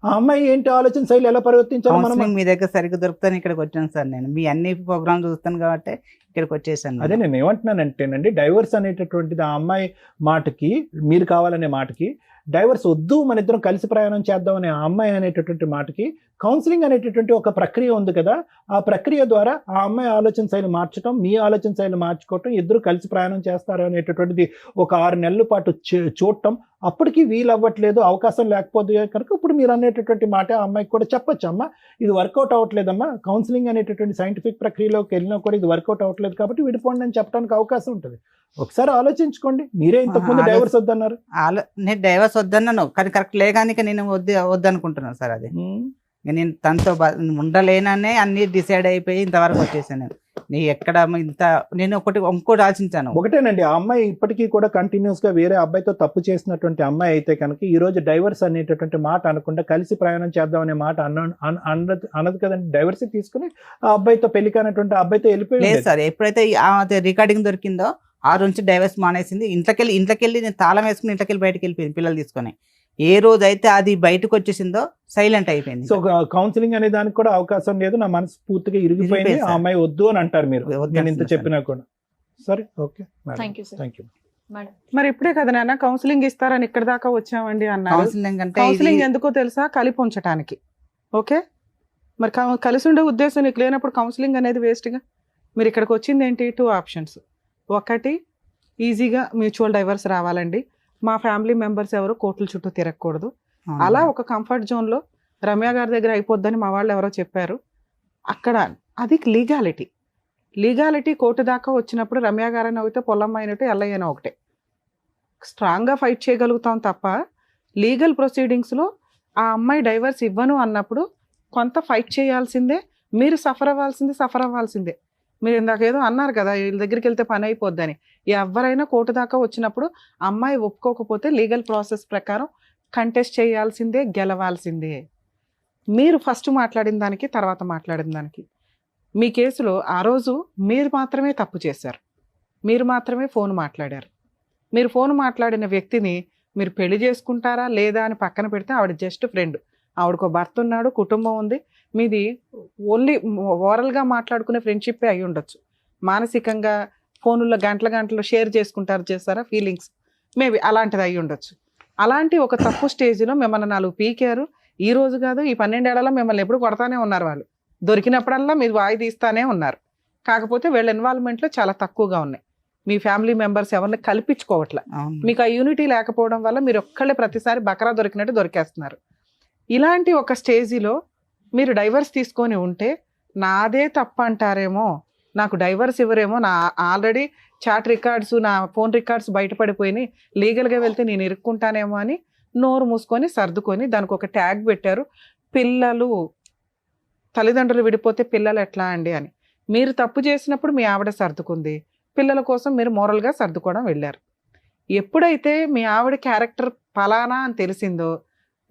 ఆ అమ్మాయి ఏంటి ఆలోచన శైలి ఎలా పరివర్తించాలో మనం మీ దగ్గర సరిగ్గా దొరుకుతాను ఇక్కడికి వచ్చాను సార్. నేను మీ అన్ని ప్రోగ్రామ్ చూస్తాను కాబట్టి ఇక్కడికి వచ్చేసాను. అదే నేను ఏమంటున్నానంటేనండి, డైవర్స్ అనేటటువంటిది ఆ అమ్మాయి మాటకి, మీరు కావాలనే మాటకి, డైవర్స్ వద్దు మన ఇద్దరం కలిసి ప్రయాణం చేద్దామనే ఆ అమ్మాయి అనేటటువంటి మాటకి కౌన్సిలింగ్ అనేటటువంటి ఒక ప్రక్రియ ఉంది కదా. ఆ ప్రక్రియ ద్వారా ఆ అమ్మాయి ఆలోచన శైలి మార్చడం, మీ ఆలోచన శైలి మార్చుకోవటం, ఇద్దరు కలిసి ప్రయాణం చేస్తారు అనేటటువంటిది ఒక 6 నెలల పాటు చూడటం. అప్పటికి వీలు అవ్వట్లేదు, అవకాశం లేకపోతే కనుక ఇప్పుడు మీరు అనేటటువంటి మాట ఆ అమ్మాయికి కూడా చెప్పొచ్చు, అమ్మ ఇది వర్కౌట్ అవ్వట్లేదమ్మా, కౌన్సిలింగ్ అనేటటువంటి సైంటిఫిక్ ప్రక్రియలోకి వెళ్ళినా కూడా ఇది వర్కౌట్ అవ్వట్లేదు కాబట్టి విడిపోండి అని చెప్పడానికి అవకాశం ఉంటుంది. ఒకసారి ఆలోచించుకోండి. మీరే ఇంతకుముందు డైవర్స్ వద్దన్నారు. నేను డైవర్స్ వద్దన్నాను కానీ కరెక్ట్ లేగానిక నేను వద్దనుకుంటున్నాను సార్. అది నేను తనతో ఉండలేననే అన్ని డిసైడ్ అయిపోయి ఇంతవరకు వచ్చేసాను. నేను ఇంకోటి ఆలోచించాను. ఒకటేనండి, ఆ అమ్మాయి ఇప్పటికీ కూడా కంటిన్యూస్ గా వేరే అబ్బాయితో తప్పు చేసినటువంటి అమ్మాయి అయితే కనుక ఈ రోజు డైవర్స్ అనేటటువంటి మాట అనకుండా కలిసి ప్రయాణం చేద్దాం అనే మాట అన్నది కదండి. డైవర్స్ తీసుకుని ఆ అబ్బాయితో పెళ్లి కానటువంటి అబ్బాయితో వెళ్ళిపోయి లేదు సార్. ఎప్పుడైతే రికార్డింగ్ దొరికిందో ఆ నుంచి డైవర్స్ మానేసింది. ఇంట్లోకెళ్ళి నేను తాళం వేసుకుని ఇంట్లోకెళ్ళి బయటకు వెళ్ళిపోయింది పిల్లలు తీసుకొని. ఏ రోజు అయితే అది బయటకు వచ్చేసిందో సైలెంట్ అయిపోయింది. సో కౌన్సిలింగ్ అనే దానికి కూడా అవకాశం లేదు, నా మనసు పూర్తిగా ఇరిగిపోయింది, ఆ అమ్మాయి వద్దు అని అంటారు మీరు, నేను ఇంత చెప్పినా కూడా. సరే, ఓకే, థ్యాంక్ యూ. మరి ఇప్పుడే కదా నాన్న కౌన్సిలింగ్ ఇస్తారని ఇక్కడ దాకా వచ్చామండి అన్నారు. కౌన్సిలింగ్ ఎందుకో తెలుసా? కలిపి ఉంచడానికి. ఓకే, మరి కలిసి ఉండే ఉద్దేశం నీకు లేనప్పుడు కౌన్సిలింగ్ అనేది వేస్ట్గా. మీరు ఇక్కడికి వచ్చింది ఏంటి? 2 ఆప్షన్స్. ఒకటి ఈజీగా మ్యూచువల్ డైవర్స్ రావాలండి, మా ఫ్యామిలీ మెంబర్స్ ఎవరు కోర్టుల చుట్టూ తిరగకూడదు. అలా ఒక కంఫర్ట్ జోన్లో రమ్య గారి దగ్గర అయిపోద్దని మా వాళ్ళు ఎవరో చెప్పారు. అక్కడ అది లీగాలిటీ కోర్టు దాకా వచ్చినప్పుడు రమ్య గారని అయితే పొల్లమ్మ అయినట్టు ఎల్లయ్యన ఒకటే స్ట్రాంగ్గా ఫైట్ చేయగలుగుతాం తప్ప లీగల్ ప్రొసీడింగ్స్లో ఆ అమ్మాయి డైవర్స్ ఇవ్వను అన్నప్పుడు కొంత ఫైట్ చేయాల్సిందే, మీరు సఫర్ అవ్వాల్సిందే. మీరు ఇందాక ఏదో అన్నారు కదా వీళ్ళ దగ్గరికి వెళ్తే పని అయిపోద్దని. ఎవరైనా కోర్టు దాకా వచ్చినప్పుడు అమ్మాయి ఒప్పుకోకపోతే లీగల్ ప్రాసెస్ ప్రకారం కంటెస్ట్ చేయాల్సిందే, గెలవాల్సిందే. మీరు ఫస్ట్ మాట్లాడిన దానికి తర్వాత మాట్లాడిన దానికి మీ కేసులో ఆ రోజు మీరు మాత్రమే తప్పు చేశారు, మీరు మాత్రమే ఫోన్ మాట్లాడారు. మీరు ఫోన్ మాట్లాడిన వ్యక్తిని మీరు పెళ్లి చేసుకుంటారా లేదా అని పక్కన పెడితే ఆవిడ జస్ట్ ఫ్రెండ్, ఆవిడకు భర్త ఉన్నాడు, కుటుంబం ఉంది, మీది ఓన్లీ ఓరల్గా మాట్లాడుకునే ఫ్రెండ్షిప్పే అయి ఉండొచ్చు. మానసికంగా ఫోనుల్లో గంటలు షేర్ చేస్తారా ఫీలింగ్స్, మేబీ అలాంటిది అయి ఉండొచ్చు. అలాంటి ఒక తప్పు స్టేజ్లో మిమ్మల్ని 4 పీకారు. ఈ రోజు కాదు ఈ 12 ఏళ్లలో మిమ్మల్ని ఎప్పుడు కొడతానే ఉన్నారు, వాళ్ళు దొరికినప్పుడల్లా మీరు వాయి తీస్తానే ఉన్నారు. కాకపోతే వీళ్ళ ఇన్వాల్వ్మెంట్లో చాలా తక్కువగా ఉన్నాయి. మీ ఫ్యామిలీ మెంబర్స్ ఎవరిని కల్పించుకోవట్లే. మీకు ఆ యూనిటీ లేకపోవడం వల్ల మీరు ఒక్కళ్ళే ప్రతిసారి బకరా దొరికినట్టు దొరికేస్తున్నారు. ఇలాంటి ఒక స్టేజిలో మీరు డైవర్స్ తీసుకొని ఉంటే నాదే తప్పు అంటారేమో, నాకు డైవర్స్ ఇవ్వరేమో, నా ఆల్రెడీ చాట్ రికార్డ్స్ నా ఫోన్ రికార్డ్స్ బయటపడిపోయినాయి, లీగల్గా వెళ్తే నేను ఇరుక్కుంటానేమో అని నోరు మూసుకొని సర్దుకొని దానికి ఒక ట్యాగ్ పెట్టారు, పిల్లలు. తల్లిదండ్రులు విడిపోతే పిల్లలు ఎట్లా అండి అని. మీరు తప్పు చేసినప్పుడు మీ ఆవిడ సర్దుకుంది, పిల్లల కోసం మీరు మోరల్గా సర్దుకోవడం వెళ్ళారు. ఎప్పుడైతే మీ ఆవిడ క్యారెక్టర్ ఫలానా అని తెలిసిందో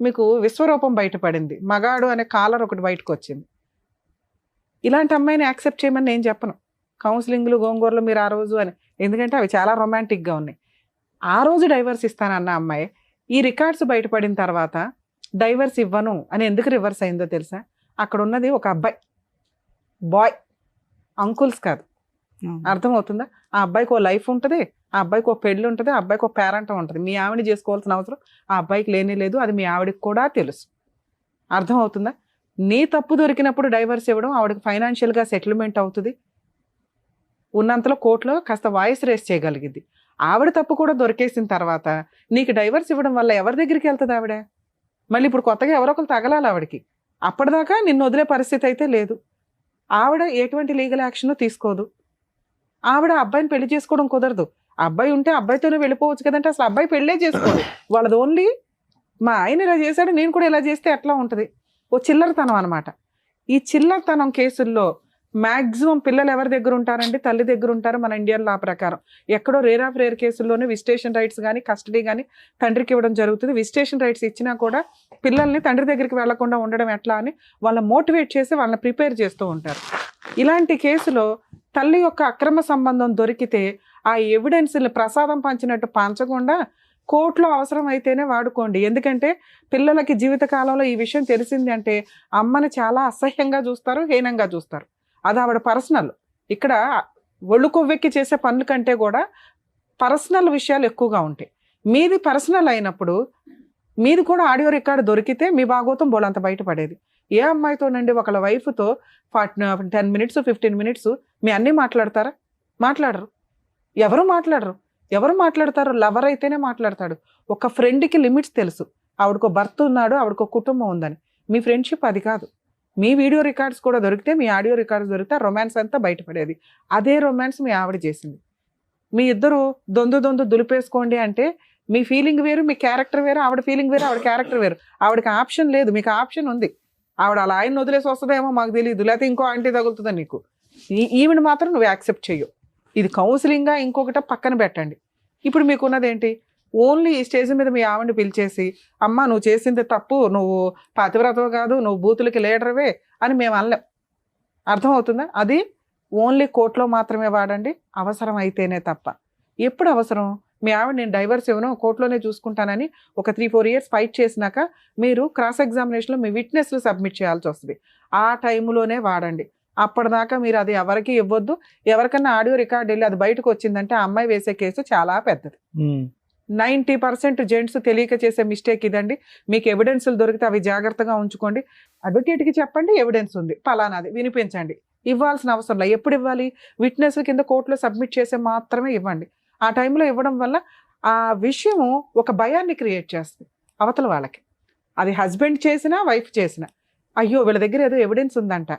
మీకు విశ్వరూపం బయటపడింది, మగాడు అనే కాలర్ ఒకటి బయటకు వచ్చింది. ఇలాంటి అమ్మాయిని యాక్సెప్ట్ చేయమని నేను చెప్పను. కౌన్సిలింగ్లు గోంగూరలు మీరు ఆ రోజు అని, ఎందుకంటే అవి చాలా రొమాంటిక్గా ఉన్నాయి. ఆ రోజు డైవర్స్ ఇస్తానన్న అమ్మాయి ఈ రికార్డ్స్ బయటపడిన తర్వాత డైవర్స్ ఇవ్వను అని ఎందుకు రివర్స్ అయిందో తెలుసా? అక్కడ ఉన్నది ఒక అబ్బాయి, బాయ్, అంకుల్స్ కాదు. అర్థమవుతుందా? ఆ అబ్బాయికి ఓ లైఫ్ ఉంటుంది, ఆ అబ్బాయికి ఒక పెళ్ళి ఉంటుంది, ఆ అబ్బాయికి ఒక పేరెంట్ ఉంటుంది. మీ ఆవిడ చేసుకోవాల్సిన అవసరం ఆ అబ్బాయికి లేనే లేదు, అది మీ ఆవిడకి కూడా తెలుసు. అర్థమవుతుందా? నీ తప్పు దొరికినప్పుడు డైవర్స్ ఇవ్వడం ఆవిడకి ఫైనాన్షియల్గా సెటిల్మెంట్ అవుతుంది, ఉన్నంతలో కోర్టులో కాస్త వాయిస్ రేస్ చేయగలిగింది. ఆవిడ తప్పు కూడా దొరికేసిన తర్వాత నీకు డైవర్స్ ఇవ్వడం వల్ల ఎవరి దగ్గరికి వెళ్తుంది ఆవిడ? మళ్ళీ ఇప్పుడు కొత్తగా ఎవరొకరు తగలాలి ఆవిడకి. అప్పటిదాకా నిన్ను వదిలే పరిస్థితి అయితే లేదు. ఆవిడ ఎటువంటి లీగల్ యాక్షన్ తీసుకోదు. ఆవిడ అబ్బాయిని పెళ్లి చేసుకోవడం కుదరదు. అబ్బాయి ఉంటే అబ్బాయితోనే వెళ్ళిపోవచ్చు కదంటే అసలు అబ్బాయి పెళ్ళే చేసుకోదు. వాళ్ళది ఓన్లీ మా ఆయన ఇలా చేశాడు నేను కూడా ఇలా చేస్తే ఎట్లా ఉంటుంది, ఓ చిల్లరతనం అనమాట. ఈ చిల్లరతనం కేసుల్లో మ్యాక్సిమం పిల్లలు ఎవరి దగ్గర ఉంటారండి? తల్లి దగ్గర ఉంటారు. మన ఇండియన్ లా ప్రకారం ఎక్కడో రేర్ ఆఫ్ రేర్ కేసుల్లోనే విజిటేషన్ రైట్స్ కానీ కస్టడీ కానీ తండ్రికి ఇవ్వడం జరుగుతుంది. విజిటేషన్ రైట్స్ ఇచ్చినా కూడా పిల్లల్ని తండ్రి దగ్గరికి వెళ్లకుండా ఉండడం ఎట్లా అని వాళ్ళని మోటివేట్ చేసి వాళ్ళని ప్రిపేర్ చేస్తూ ఉంటారు. ఇలాంటి కేసులో తల్లి యొక్క అక్రమ సంబంధం దొరికితే ఆ ఎవిడెన్స్ని ప్రసాదం పంచినట్టు పంచకుండా కోర్టులో అవసరం అయితేనే వాడుకోండి. ఎందుకంటే పిల్లలకి జీవితకాలంలో ఈ విషయం తెలిసింది అంటే అమ్మని చాలా అసహ్యంగా చూస్తారు, హీనంగా చూస్తారు. అది ఆవిడ పర్సనల్. ఇక్కడ ఒళ్ళు కొవ్వెక్కి చేసే పనుల కంటే కూడా పర్సనల్ విషయాలు ఎక్కువగా ఉంటాయి. మీది పర్సనల్ అయినప్పుడు మీది కూడా ఆడియో రికార్డు దొరికితే మీ భాగోతం బోలంత బయటపడేది. ఏ అమ్మాయితోనండి ఒకళ్ళ వైఫ్తో 10 minutes 15 minutes మీ అన్నీ మాట్లాడతారా? మాట్లాడరు. ఎవరు మాట్లాడతారు? లవర్ అయితేనే మాట్లాడతాడు. ఒక ఫ్రెండ్కి లిమిట్స్ తెలుసు. ఆవిడకో భర్త ఉన్నాడు, ఆవిడకో కుటుంబం ఉందని. మీ ఫ్రెండ్షిప్ అది కాదు. మీ వీడియో రికార్డ్స్ కూడా దొరికితే, మీ ఆడియో రికార్డ్స్ దొరికితే రొమాన్స్ అంతా బయటపడేది. అదే రొమాన్స్ మీ ఆవిడ చేసింది. మీ ఇద్దరు దొందు దులిపేసుకోండి అంటే మీ ఫీలింగ్ వేరు, మీ క్యారెక్టర్ వేరు, ఆవిడ ఫీలింగ్ వేరు, ఆవిడ క్యారెక్టర్ వేరు. ఆవిడకి ఆప్షన్ లేదు, మీకు ఆప్షన్ ఉంది. ఆవిడ అలా ఆయన వదిలేసి వస్తుందేమో మాకు తెలియదు, లేకపోతే ఇంకో ఆంటీ తగులుతుందా నీకు. ఈవిడ మాత్రం నువ్వు యాక్సెప్ట్ చెయ్యు. ఇది కౌన్సిలింగ్గా ఇంకొకట పక్కన పెట్టండి. ఇప్పుడు మీకున్నదేంటి? ఓన్లీ ఈ స్టేజ్ మీద మీ ఆవిడని పిలిచేసి అమ్మ నువ్వు చేసింది తప్పు, నువ్వు పతివ్రతవు కాదు, నువ్వు బూతులకి లీడర్వే అని మేము అనలేం. అర్థమవుతుందా? అది ఓన్లీ కోర్టులో మాత్రమే వాడండి, అవసరం అయితేనే తప్ప. ఎప్పుడు అవసరం? మీ ఆవిడ నేను డైవర్స్ ఇవ్వను కోర్టులోనే చూసుకుంటానని ఒక 3-4 years ఫైట్ చేసినాక మీరు క్రాస్ ఎగ్జామినేషన్లో మీ విట్నెస్లు సబ్మిట్ చేయాల్సి వస్తుంది. ఆ టైంలోనే వాడండి. అప్పటిదాకా మీరు అది ఎవరికి ఇవ్వద్దు. ఎవరికన్నా ఆడియో రికార్డ్ వెళ్ళి అది బయటకు వచ్చిందంటే ఆ అమ్మాయి వేసే కేసు చాలా పెద్దది. 90% జెంట్స్ తెలియక చేసే మిస్టేక్ ఇదండి. మీకు ఎవిడెన్స్లు దొరికితే అవి జాగ్రత్తగా ఉంచుకోండి. అడ్వకేట్కి చెప్పండి ఎవిడెన్స్ ఉంది పలానాది వినిపించండి. ఇవ్వాల్సిన అవసరం లేదు. ఎప్పుడు ఇవ్వాలి? విట్నెస్ కింద కోర్టులో సబ్మిట్ చేసే మాత్రమే ఇవ్వండి. ఆ టైంలో ఇవ్వడం వల్ల ఆ విషయము ఒక భయాన్ని క్రియేట్ చేస్తుంది అవతల వాళ్ళకి. అది హస్బెండ్ చేసినా వైఫ్ చేసినా, అయ్యో వీళ్ళ దగ్గర ఏదో ఎవిడెన్స్ ఉందంట,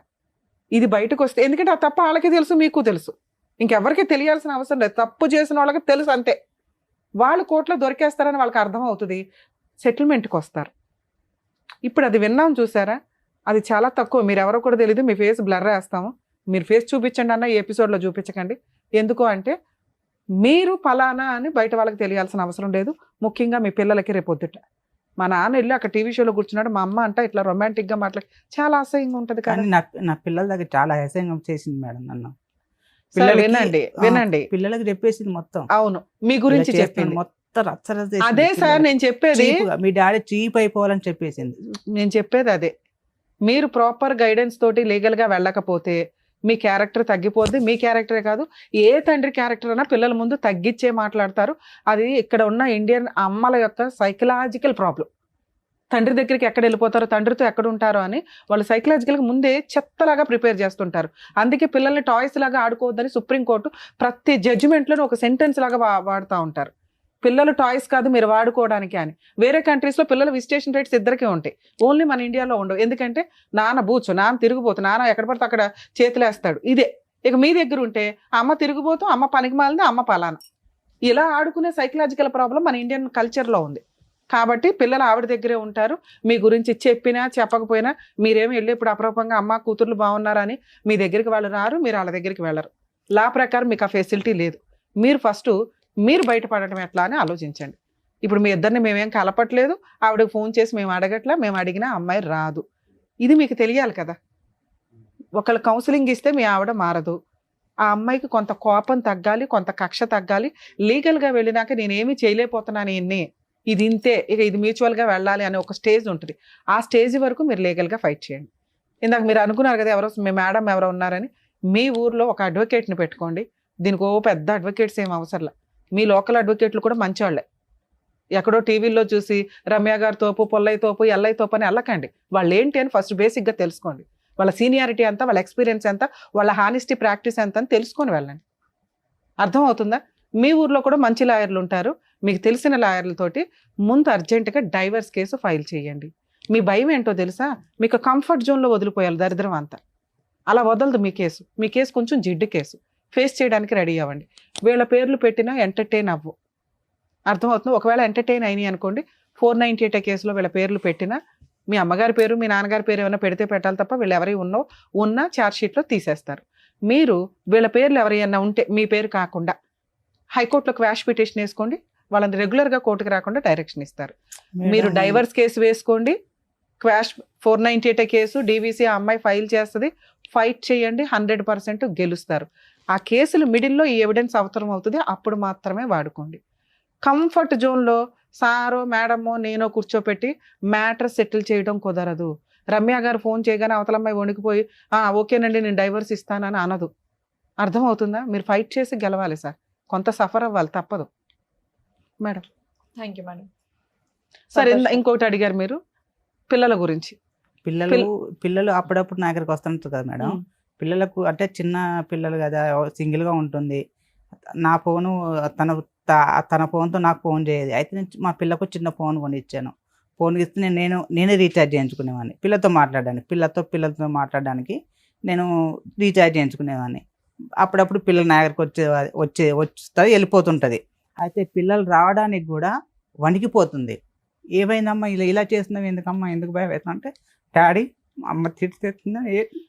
ఇది బయటకు వస్తే, ఎందుకంటే ఆ తప్పు వాళ్ళకి తెలుసు, మీకు తెలుసు, ఇంకెవరికి తెలియాల్సిన అవసరం లేదు. తప్పు చేసిన వాళ్ళకి తెలుసు అంతే. వాళ్ళు కోర్టులో దొరికేస్తారని వాళ్ళకి అర్థం అవుతుంది, సెటిల్మెంట్కి వస్తారు. ఇప్పుడు అది విన్నాం చూసారా, అది చాలా తక్కువ. మీరు ఎవరో కూడా తెలియదు, మీ ఫేస్ బ్లర్ వేస్తాము, మీరు ఫేస్ చూపించండి అన్న, ఈ ఎపిసోడ్లో చూపించకండి. ఎందుకు అంటే మీరు ఫలానా అని బయట వాళ్ళకి తెలియాల్సిన అవసరం లేదు. ముఖ్యంగా మీ పిల్లలకి రేపొద్దుట మా నాన్న వెళ్ళి అక్కడ టీవీ షోలో కూర్చున్నాడు, మా అమ్మ అంట ఇట్లా రొమాంటిక్గా మాట్లాడి, చాలా అసహ్యంగా ఉంటుంది కానీ కానీ నా పిల్లల దగ్గర చాలా అసహ్యంగా చేసింది మేడం నన్ను. వినండి వినండి, పిల్లలకి చెప్పేసింది మొత్తం. అవును మీ గురించి ఇలా చెప్పింది మొత్తం రచ్చరచ్చ చేసింది అదే సార్ పిల్లలకి. నేను చెప్పేది. చీపుగా, మీ డాడీ చీప్ అయిపోవాలని చెప్పేసింది. నేను చెప్పేది అదే, మీరు ప్రాపర్ గైడెన్స్ తోటి లీగల్గా వెళ్ళకపోతే మీ క్యారెక్టర్ తగ్గిపోద్ది. మీ క్యారెక్టరే కాదు, ఏ తండ్రి క్యారెక్టర్ అయినా పిల్లల ముందు తగ్గించే మాట్లాడతారు. అది ఇక్కడ ఉన్న ఇండియన్ అమ్మల యొక్క సైకలాజికల్ ప్రాబ్లం. తండ్రి దగ్గరికి ఎక్కడ వెళ్ళిపోతారో, తండ్రితో ఎక్కడ ఉంటారో అని వాళ్ళు సైకలాజికల్గా ముందే చెత్తలాగా ప్రిపేర్ చేస్తుంటారు. అందుకే పిల్లల్ని టాయ్స్ లాగా ఆడుకోవద్దని సుప్రీంకోర్టు ప్రతి జడ్జిమెంట్లోనూ ఒక సెంటెన్స్ లాగా వాడుతూ ఉంటారు. పిల్లలు టాయ్స్ కాదు మీరు వాడుకోవడానికి అని. వేరే కంట్రీస్లో పిల్లల విజిటేషన్ రేట్స్ ఇద్దరికే ఉంటాయి, ఓన్లీ మన ఇండియాలో ఉండవు. ఎందుకంటే నాన్న బూచు, నాన్న తిరిగిపోతు, నాన్న ఎక్కడ పడితే అక్కడ చేతులేస్తాడు, ఇదే. ఇక మీ దగ్గర ఉంటే అమ్మ తిరిగిపోతూ, అమ్మ పనికి మాలింది, అమ్మ పలానా, ఇలా ఆడుకునే సైకలాజికల్ ప్రాబ్లం మన ఇండియన్ కల్చర్లో ఉంది. కాబట్టి పిల్లలు ఆవిడ దగ్గరే ఉంటారు. మీ గురించి చెప్పినా చెప్పకపోయినా మీరేమి వెళ్ళి ఇప్పుడు అప్రూపంగా అమ్మ కూతుర్లు బాగున్నారని మీ దగ్గరికి వాళ్ళు రారు, మీరు వాళ్ళ దగ్గరికి వెళ్ళరు. లా ప్రకారం మీకు ఆ ఫెసిలిటీ లేదు. మీరు ఫస్ట్ మీరు బయటపడటం ఎట్లా అని ఆలోచించండి. ఇప్పుడు మీ ఇద్దరిని మేమేం కలపట్లేదు, ఆవిడకి ఫోన్ చేసి మేము అడగట్లా, మేము అడిగినా అమ్మాయి రాదు. ఇది మీకు తెలియాలి కదా. ఒకళ్ళు కౌన్సిలింగ్ ఇస్తే మీ ఆవిడ మారదు. ఆ అమ్మాయికి కొంత కోపం తగ్గాలి, కొంత కక్ష తగ్గాలి. లీగల్గా వెళ్ళినాక నేనేమీ చేయలేకపోతున్నాను ఇన్ని, ఇది ఇంతే, ఇక ఇది మ్యూచువల్గా వెళ్ళాలి అనే ఒక స్టేజ్ ఉంటుంది. ఆ స్టేజ్ వరకు మీరు లీగల్గా ఫైట్ చేయండి. ఇందాక మీరు అనుకున్నారు కదా ఎవరో మీ మేడం ఎవరో ఉన్నారని, మీ ఊర్లో ఒక అడ్వకేట్ని పెట్టుకోండి. దీనికి ఓ పెద్ద అడ్వకేట్స్ ఏం అవసరంలా, మీ లోకల్ అడ్వకేట్లు కూడా మంచివాళ్ళే. ఎక్కడో టీవీల్లో చూసి రమ్య గారి తోపు, పొల్లయ్య తోపు, ఎల్లయ్య తోపు అని వెళ్ళకండి. వాళ్ళు ఏంటి అని ఫస్ట్ బేసిక్గా తెలుసుకోండి. వాళ్ళ సీనియారిటీ ఎంత, వాళ్ళ ఎక్స్పీరియన్స్ ఎంత, వాళ్ళ హానెస్టీ ప్రాక్టీస్ ఎంత అని తెలుసుకొని వెళ్ళండి. అర్థమవుతుందా? మీ ఊర్లో కూడా మంచి లాయర్లు ఉంటారు, మీకు తెలిసిన లాయర్లతోటి ముందు అర్జెంటుగా డైవర్స్ కేసు ఫైల్ చేయండి. మీ భయం ఏంటో తెలుసా, మీకు కంఫర్ట్ జోన్లో వదిలిపోయాలి దరిద్రం అంతా. అలా వదలదు మీ కేసు. మీ కేసు కొంచెం జిడ్డు కేసు, ఫేస్ చేయడానికి రెడీ అవ్వండి. వీళ్ళ పేర్లు పెట్టినా ఎంటర్టైన్ అవ్వు. అర్థమవుతుంది? ఒకవేళ ఎంటర్టైన్ అయినాయి అనుకోండి, 498 కేసులో వీళ్ళ పేర్లు పెట్టినా మీ అమ్మగారి పేరు మీ నాన్నగారి పేరు ఏమైనా పెడితే పెట్టాలి తప్ప వీళ్ళు ఎవరి ఉన్న ఛార్జ్ షీట్లో తీసేస్తారు. మీరు వీళ్ళ పేర్లు ఎవరైనా ఉంటే మీ పేరు కాకుండా హైకోర్టులో క్వాష్ పిటిషన్ వేసుకోండి, వాళ్ళని రెగ్యులర్గా కోర్టుకు రాకుండా డైరెక్షన్ ఇస్తారు. మీరు డైవర్స్ కేసు వేసుకోండి, క్వాష్ 498 కేసు డీవీసీ ఆ అమ్మాయి ఫైల్ చేస్తుంది, ఫైట్ చేయండి, 100% గెలుస్తారు. ఆ కేసులు మిడిల్లో ఈ ఎవిడెన్స్ అవసరం అవుతుంది, అప్పుడు మాత్రమే వాడుకోండి. కంఫర్ట్ జోన్లో సారో మేడమో నేనో కూర్చోపెట్టి మ్యాటర్ సెటిల్ చేయడం కుదరదు. రమ్య గారు ఫోన్ చేయగానే అవతలమ్మాయి వణికిపోయి ఓకేనండి నేను డైవర్స్ ఇస్తానని అనదు. అర్థమవుతుందా? మీరు ఫైట్ చేసి గెలవాలి సార్, కొంత సఫర్ అవ్వాలి, తప్పదు మేడం. Thank you madam. సరే, ఇంకొకటి అడిగారు మీరు పిల్లల గురించి. పిల్లలు అప్పుడప్పుడు నా దగ్గరికి వస్తుంటారు కదా మేడం. పిల్లలకు అంటే చిన్న పిల్లలు కదా, సింగిల్గా ఉంటుంది. నా ఫోను తన ఫోన్తో నాకు ఫోన్ చేయదు. అయితే నేను మా పిల్లకు చిన్న ఫోన్ కొని ఇచ్చాను. ఫోన్ ఇస్తే నేనే రీఛార్జ్ చేయించుకునేవాడిని పిల్లతో మాట్లాడడానికి నేను రీఛార్జ్ చేయించుకునేవాడిని. అప్పుడప్పుడు పిల్లలు నా దగ్గరికి వస్తుంది, వెళ్ళిపోతుంటుంది. అయితే పిల్లలు రావడానికి కూడా వణికిపోతుంది. ఏమైందమ్మా ఇలా చేస్తున్నావు, ఎందుకమ్మా, ఎందుకు భయం అవుతున్నా అంటే, డాడీ అమ్మ తిడుతున్నా.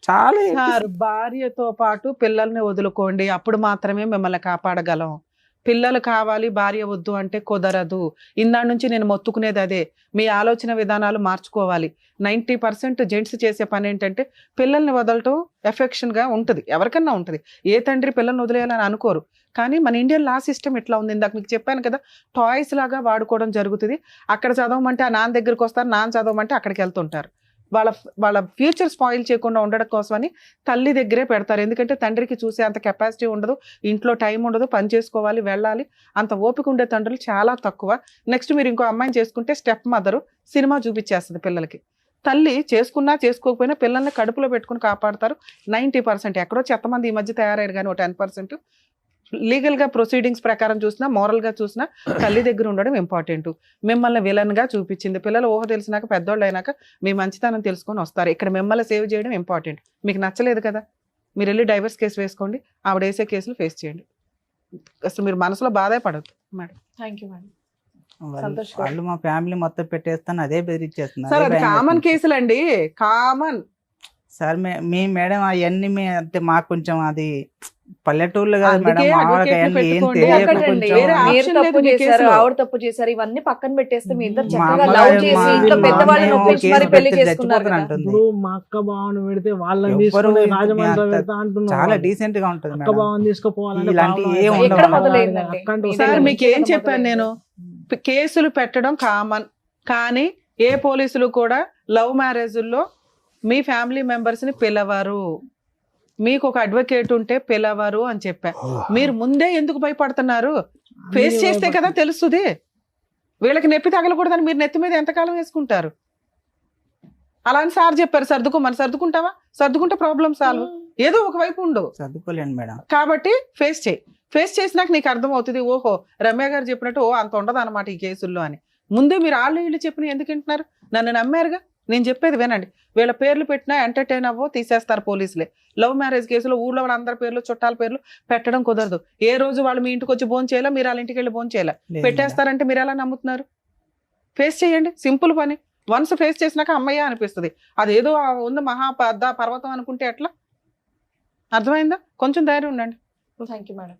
చాలా సార్, భార్యతో పాటు పిల్లల్ని వదులుకోండి, అప్పుడు మాత్రమే మిమ్మల్ని కాపాడగలం. పిల్లలు కావాలి భార్య వద్దు అంటే కుదరదు. ఇందా నుంచి నేను మొత్తుకునేది అదే, మీ ఆలోచన విధానాలు మార్చుకోవాలి. 90% జెంట్స్ చేసే పని ఏంటంటే పిల్లల్ని వదలటం ఎఫెక్షన్గా ఉంటుంది, ఎవరికన్నా ఉంటుంది. ఏ తండ్రి పిల్లల్ని వదిలేయాలని అనుకోరు. కానీ మన ఇండియన్ లా సిస్టమ్ ఇట్లా ఉంది. ఇందాక మీకు చెప్పాను కదా, టాయ్స్ లాగా వాడుకోవడం జరుగుతుంది. అక్కడ చదవమంటే ఆ నాన్న దగ్గరికి వస్తారు, నాన్న చదవమంటే అక్కడికి వెళ్తుంటారు. వాళ్ళ ఫ్యూచర్ స్పాయిల్ చేయకుండా ఉండడం కోసమని తల్లి దగ్గరే పెడతారు. ఎందుకంటే తండ్రికి చూసే అంత కెపాసిటీ ఉండదు, ఇంట్లో టైం ఉండదు, పని చేసుకోవాలి, వెళ్ళాలి, అంత ఓపిక ఉండే తండ్రులు చాలా తక్కువ. నెక్స్ట్ మీరు ఇంకో అమ్మాయిని చేసుకుంటే స్టెప్ మదరు సినిమా చూపించేస్తుంది పిల్లలకి. తల్లి చేసుకున్నా చేసుకోకపోయినా పిల్లల్ని కడుపులో పెట్టుకుని కాపాడతారు 90%. ఎక్కడో చెత్తమంది ఈ మధ్య తయారయ్యారు, కానీ 10% లీగల్ గా ప్రొసీడింగ్స్ ప్రకారం చూసినా మోరల్ గా చూసినా తల్లి దగ్గర ఉండడం ఇంపార్టెంట్. మిమ్మల్ని విలన్ గా చూపించింది. పిల్లలు ఊహ తెలిసినాక పెద్దోళ్ళు అయినాక మీ మంచితనం తెలుసుకొని వస్తారు. ఇక్కడ మిమ్మల్ని సేవ్ చేయడం ఇంపార్టెంట్. మీకు నచ్చలేదు కదా, మీరు వెళ్ళి డైవర్స్ కేసు వేసుకోండి, ఆవిడ వేసే కేసులు ఫేస్ చేయండి. అసలు మీరు మనసులో బాధే పడద్దు మేడం. Thank you madam. వాళ్ళు మా ఫ్యామిలీ మొత్తం పెట్టేస్తాను అదే బెదిరించేస్తున్నారు. సార్ అదే అది భయం కామన్ వేస్తుంది. కేసులు అండి, కామన్. సార్ మీ మేడం అవన్నీ అంటే మాకు కొంచెం అది పల్లెటూర్లు కాదు మేడం, అందుకే మామూలుగా advocate ని అవన్నీ ఏం పెట్టుకోండి. తెలియక అక్కడండి, కొంచెం వేరే మీరు option తప్పు లేదు మీ చేశారు, కేసులో. ఆవిడ తప్పు చేశారు, ఇవన్నీ పక్కన పెట్టేస్తే మీ ఇద్దరు మా చక్కగా అమ్మగారు లవ్ చేసి మా- ఇంట్లో మా పెద్దవాళ్ళని అమ్మ ఒప్పించి కేసు మరి పెళ్లి పెడితే చేసుకున్నారు చచ్చిపోతాను కదా. అంటుంది. ఇప్పుడు మా అక్క బావని పెడితే వాళ్ళని ఎవ్వరు తీసుకొని ఇంత రాజమండ్రి అంత పెడతా అంటున్నారు. చాలా వాళ్ళు. డీసెంట్ గా ఉంటుంది అక్క మేడం. బావని తీసుకుపోవాలంటే ఇలాంటి ప్రాబ్లం ఏం అయిపోయింది. ఉండవు ఎక్కడ మేడం. మొదలైందండి? అక్క అంటూ సార్ ఇదే మీకు ఏం మొదలైంది. చెప్పాను నేను, కేసులు పెట్టడం కామన్, కానీ ఏ పోలీసులు కూడా లవ్ మ్యారేజుల్లో మీ ఫ్యామిలీ మెంబర్స్ ని పిలవరు. మీకు ఒక అడ్వకేట్ ఉంటే పిలవరు అని చెప్పా. మీరు ముందే ఎందుకు భయపడుతున్నారు? ఫేస్ చేస్తే కదా తెలుస్తుంది. వీళ్ళకి నొప్పి తగలకూడదని మీరు నెత్తి మీద ఎంతకాలం వేసుకుంటారు? అలా అని సార్ చెప్పారు సర్దుకోమని. సర్దుకుంటావా? సర్దుకుంటే ప్రాబ్లం సాల్వ్. ఏదో ఒక వైపు ఉండవు చదువుకోలేండి మేడం. కాబట్టి ఫేస్ చేయి. ఫేస్ చేసినాక నీకు అర్థం అవుతుంది, ఓహో రమ్య గారు చెప్పినట్టు అంత ఉండదు అనమాట ఈ కేసుల్లో అని. ముందే మీరు వీళ్ళు చెప్పిన ఎందుకు వింటున్నారు? నన్ను నమ్మారుగా, నేను చెప్పేది వినండి. వీళ్ళ పేర్లు పెట్టినా ఎంటర్టైన్ అవ్వో తీసేస్తారు పోలీసులే. లవ్ మ్యారేజ్ కేసులో ఊళ్ళో వాళ్ళ అందరి పేర్లు చుట్టాల పేర్లు పెట్టడం కుదరదు. ఏ రోజు వాళ్ళు మీ ఇంటికి వచ్చి భోజనం చేయాలా, మీరు వాళ్ళ ఇంటికి వెళ్ళి భోజనం చేయాలా, లేదు పెట్టేస్తారంటే మీరు ఎలా నమ్ముతున్నారు? ఫేస్ చేయండి, సింపుల్ పని. వన్స్ ఫేస్ చేసినాక అమ్మయ్య అనిపిస్తుంది. అదేదో ఉంది మహా పెద్ద పర్వతం అనుకుంటే ఎట్లా? అర్థమైందా? కొంచెం ధైర్యం ఉండండి. Thank you madam.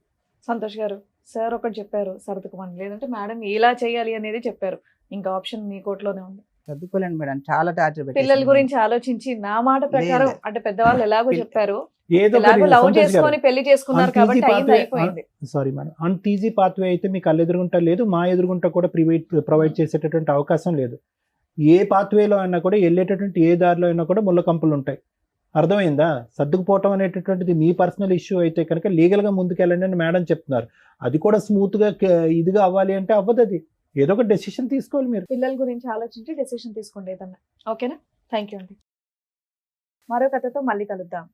సంతోష్ గారు, సార్ ఒకటి చెప్పారు సర్దుకోమని, లేదంటే మేడం ఇలా చేయాలి అనేది చెప్పారు. ఇంకా ఆప్షన్ మీ కోర్టులోనే ఉంది. చదువుకోలేండి మేడం, చాలా టార్చర్ పిల్లల గురించి ఆలోచించి నా మాట ప్రకారం, లేదు. అంటే పెద్దవాళ్ళు ఎలాగో చెప్పారు, ఏదో ఎలాగో ఒకటి లవ్ సంతోష్ గారు, చేసుకొని పెళ్లి చేసుకున్నారు అంత కాబట్టి easy అయింది pathway- అయిపోయింది. సారీ మేడం, అంత ఈజీ పాత్వే అయితే మీ కళ్ళు ఎదురుగుంటా లేదు, మా ఎదురుగుంటా కూడా ప్రొవైడ్ చేసేటటువంటి అవకాశం లేదు. ఏ పాత్వేలో అయినా కూడా వెళ్ళేటటువంటి ఏ దారిలో అయినా కూడా ముళ్ళ కంపులు ఉంటాయి. అర్థమైందా? సర్దుకుపోవటం అనేటటువంటిది మీ పర్సనల్ ఇష్యూ అయితే కనుక లీగల్గా ముందుకెళ్ళండి అని మేడం చెప్తున్నారు. అది కూడా స్మూత్గా ఇదిగా అవ్వాలి అంటే అవ్వదు. అది ఏదో ఒక డెసిషన్ తీసుకోవాలి మీరు. పిల్లల గురించి ఆలోచించి డెసిషన్ తీసుకోండి ఏదన్నా. ఓకేనా? థ్యాంక్ యూ అండి. మరో కథతో మళ్ళీ కలుద్దాం.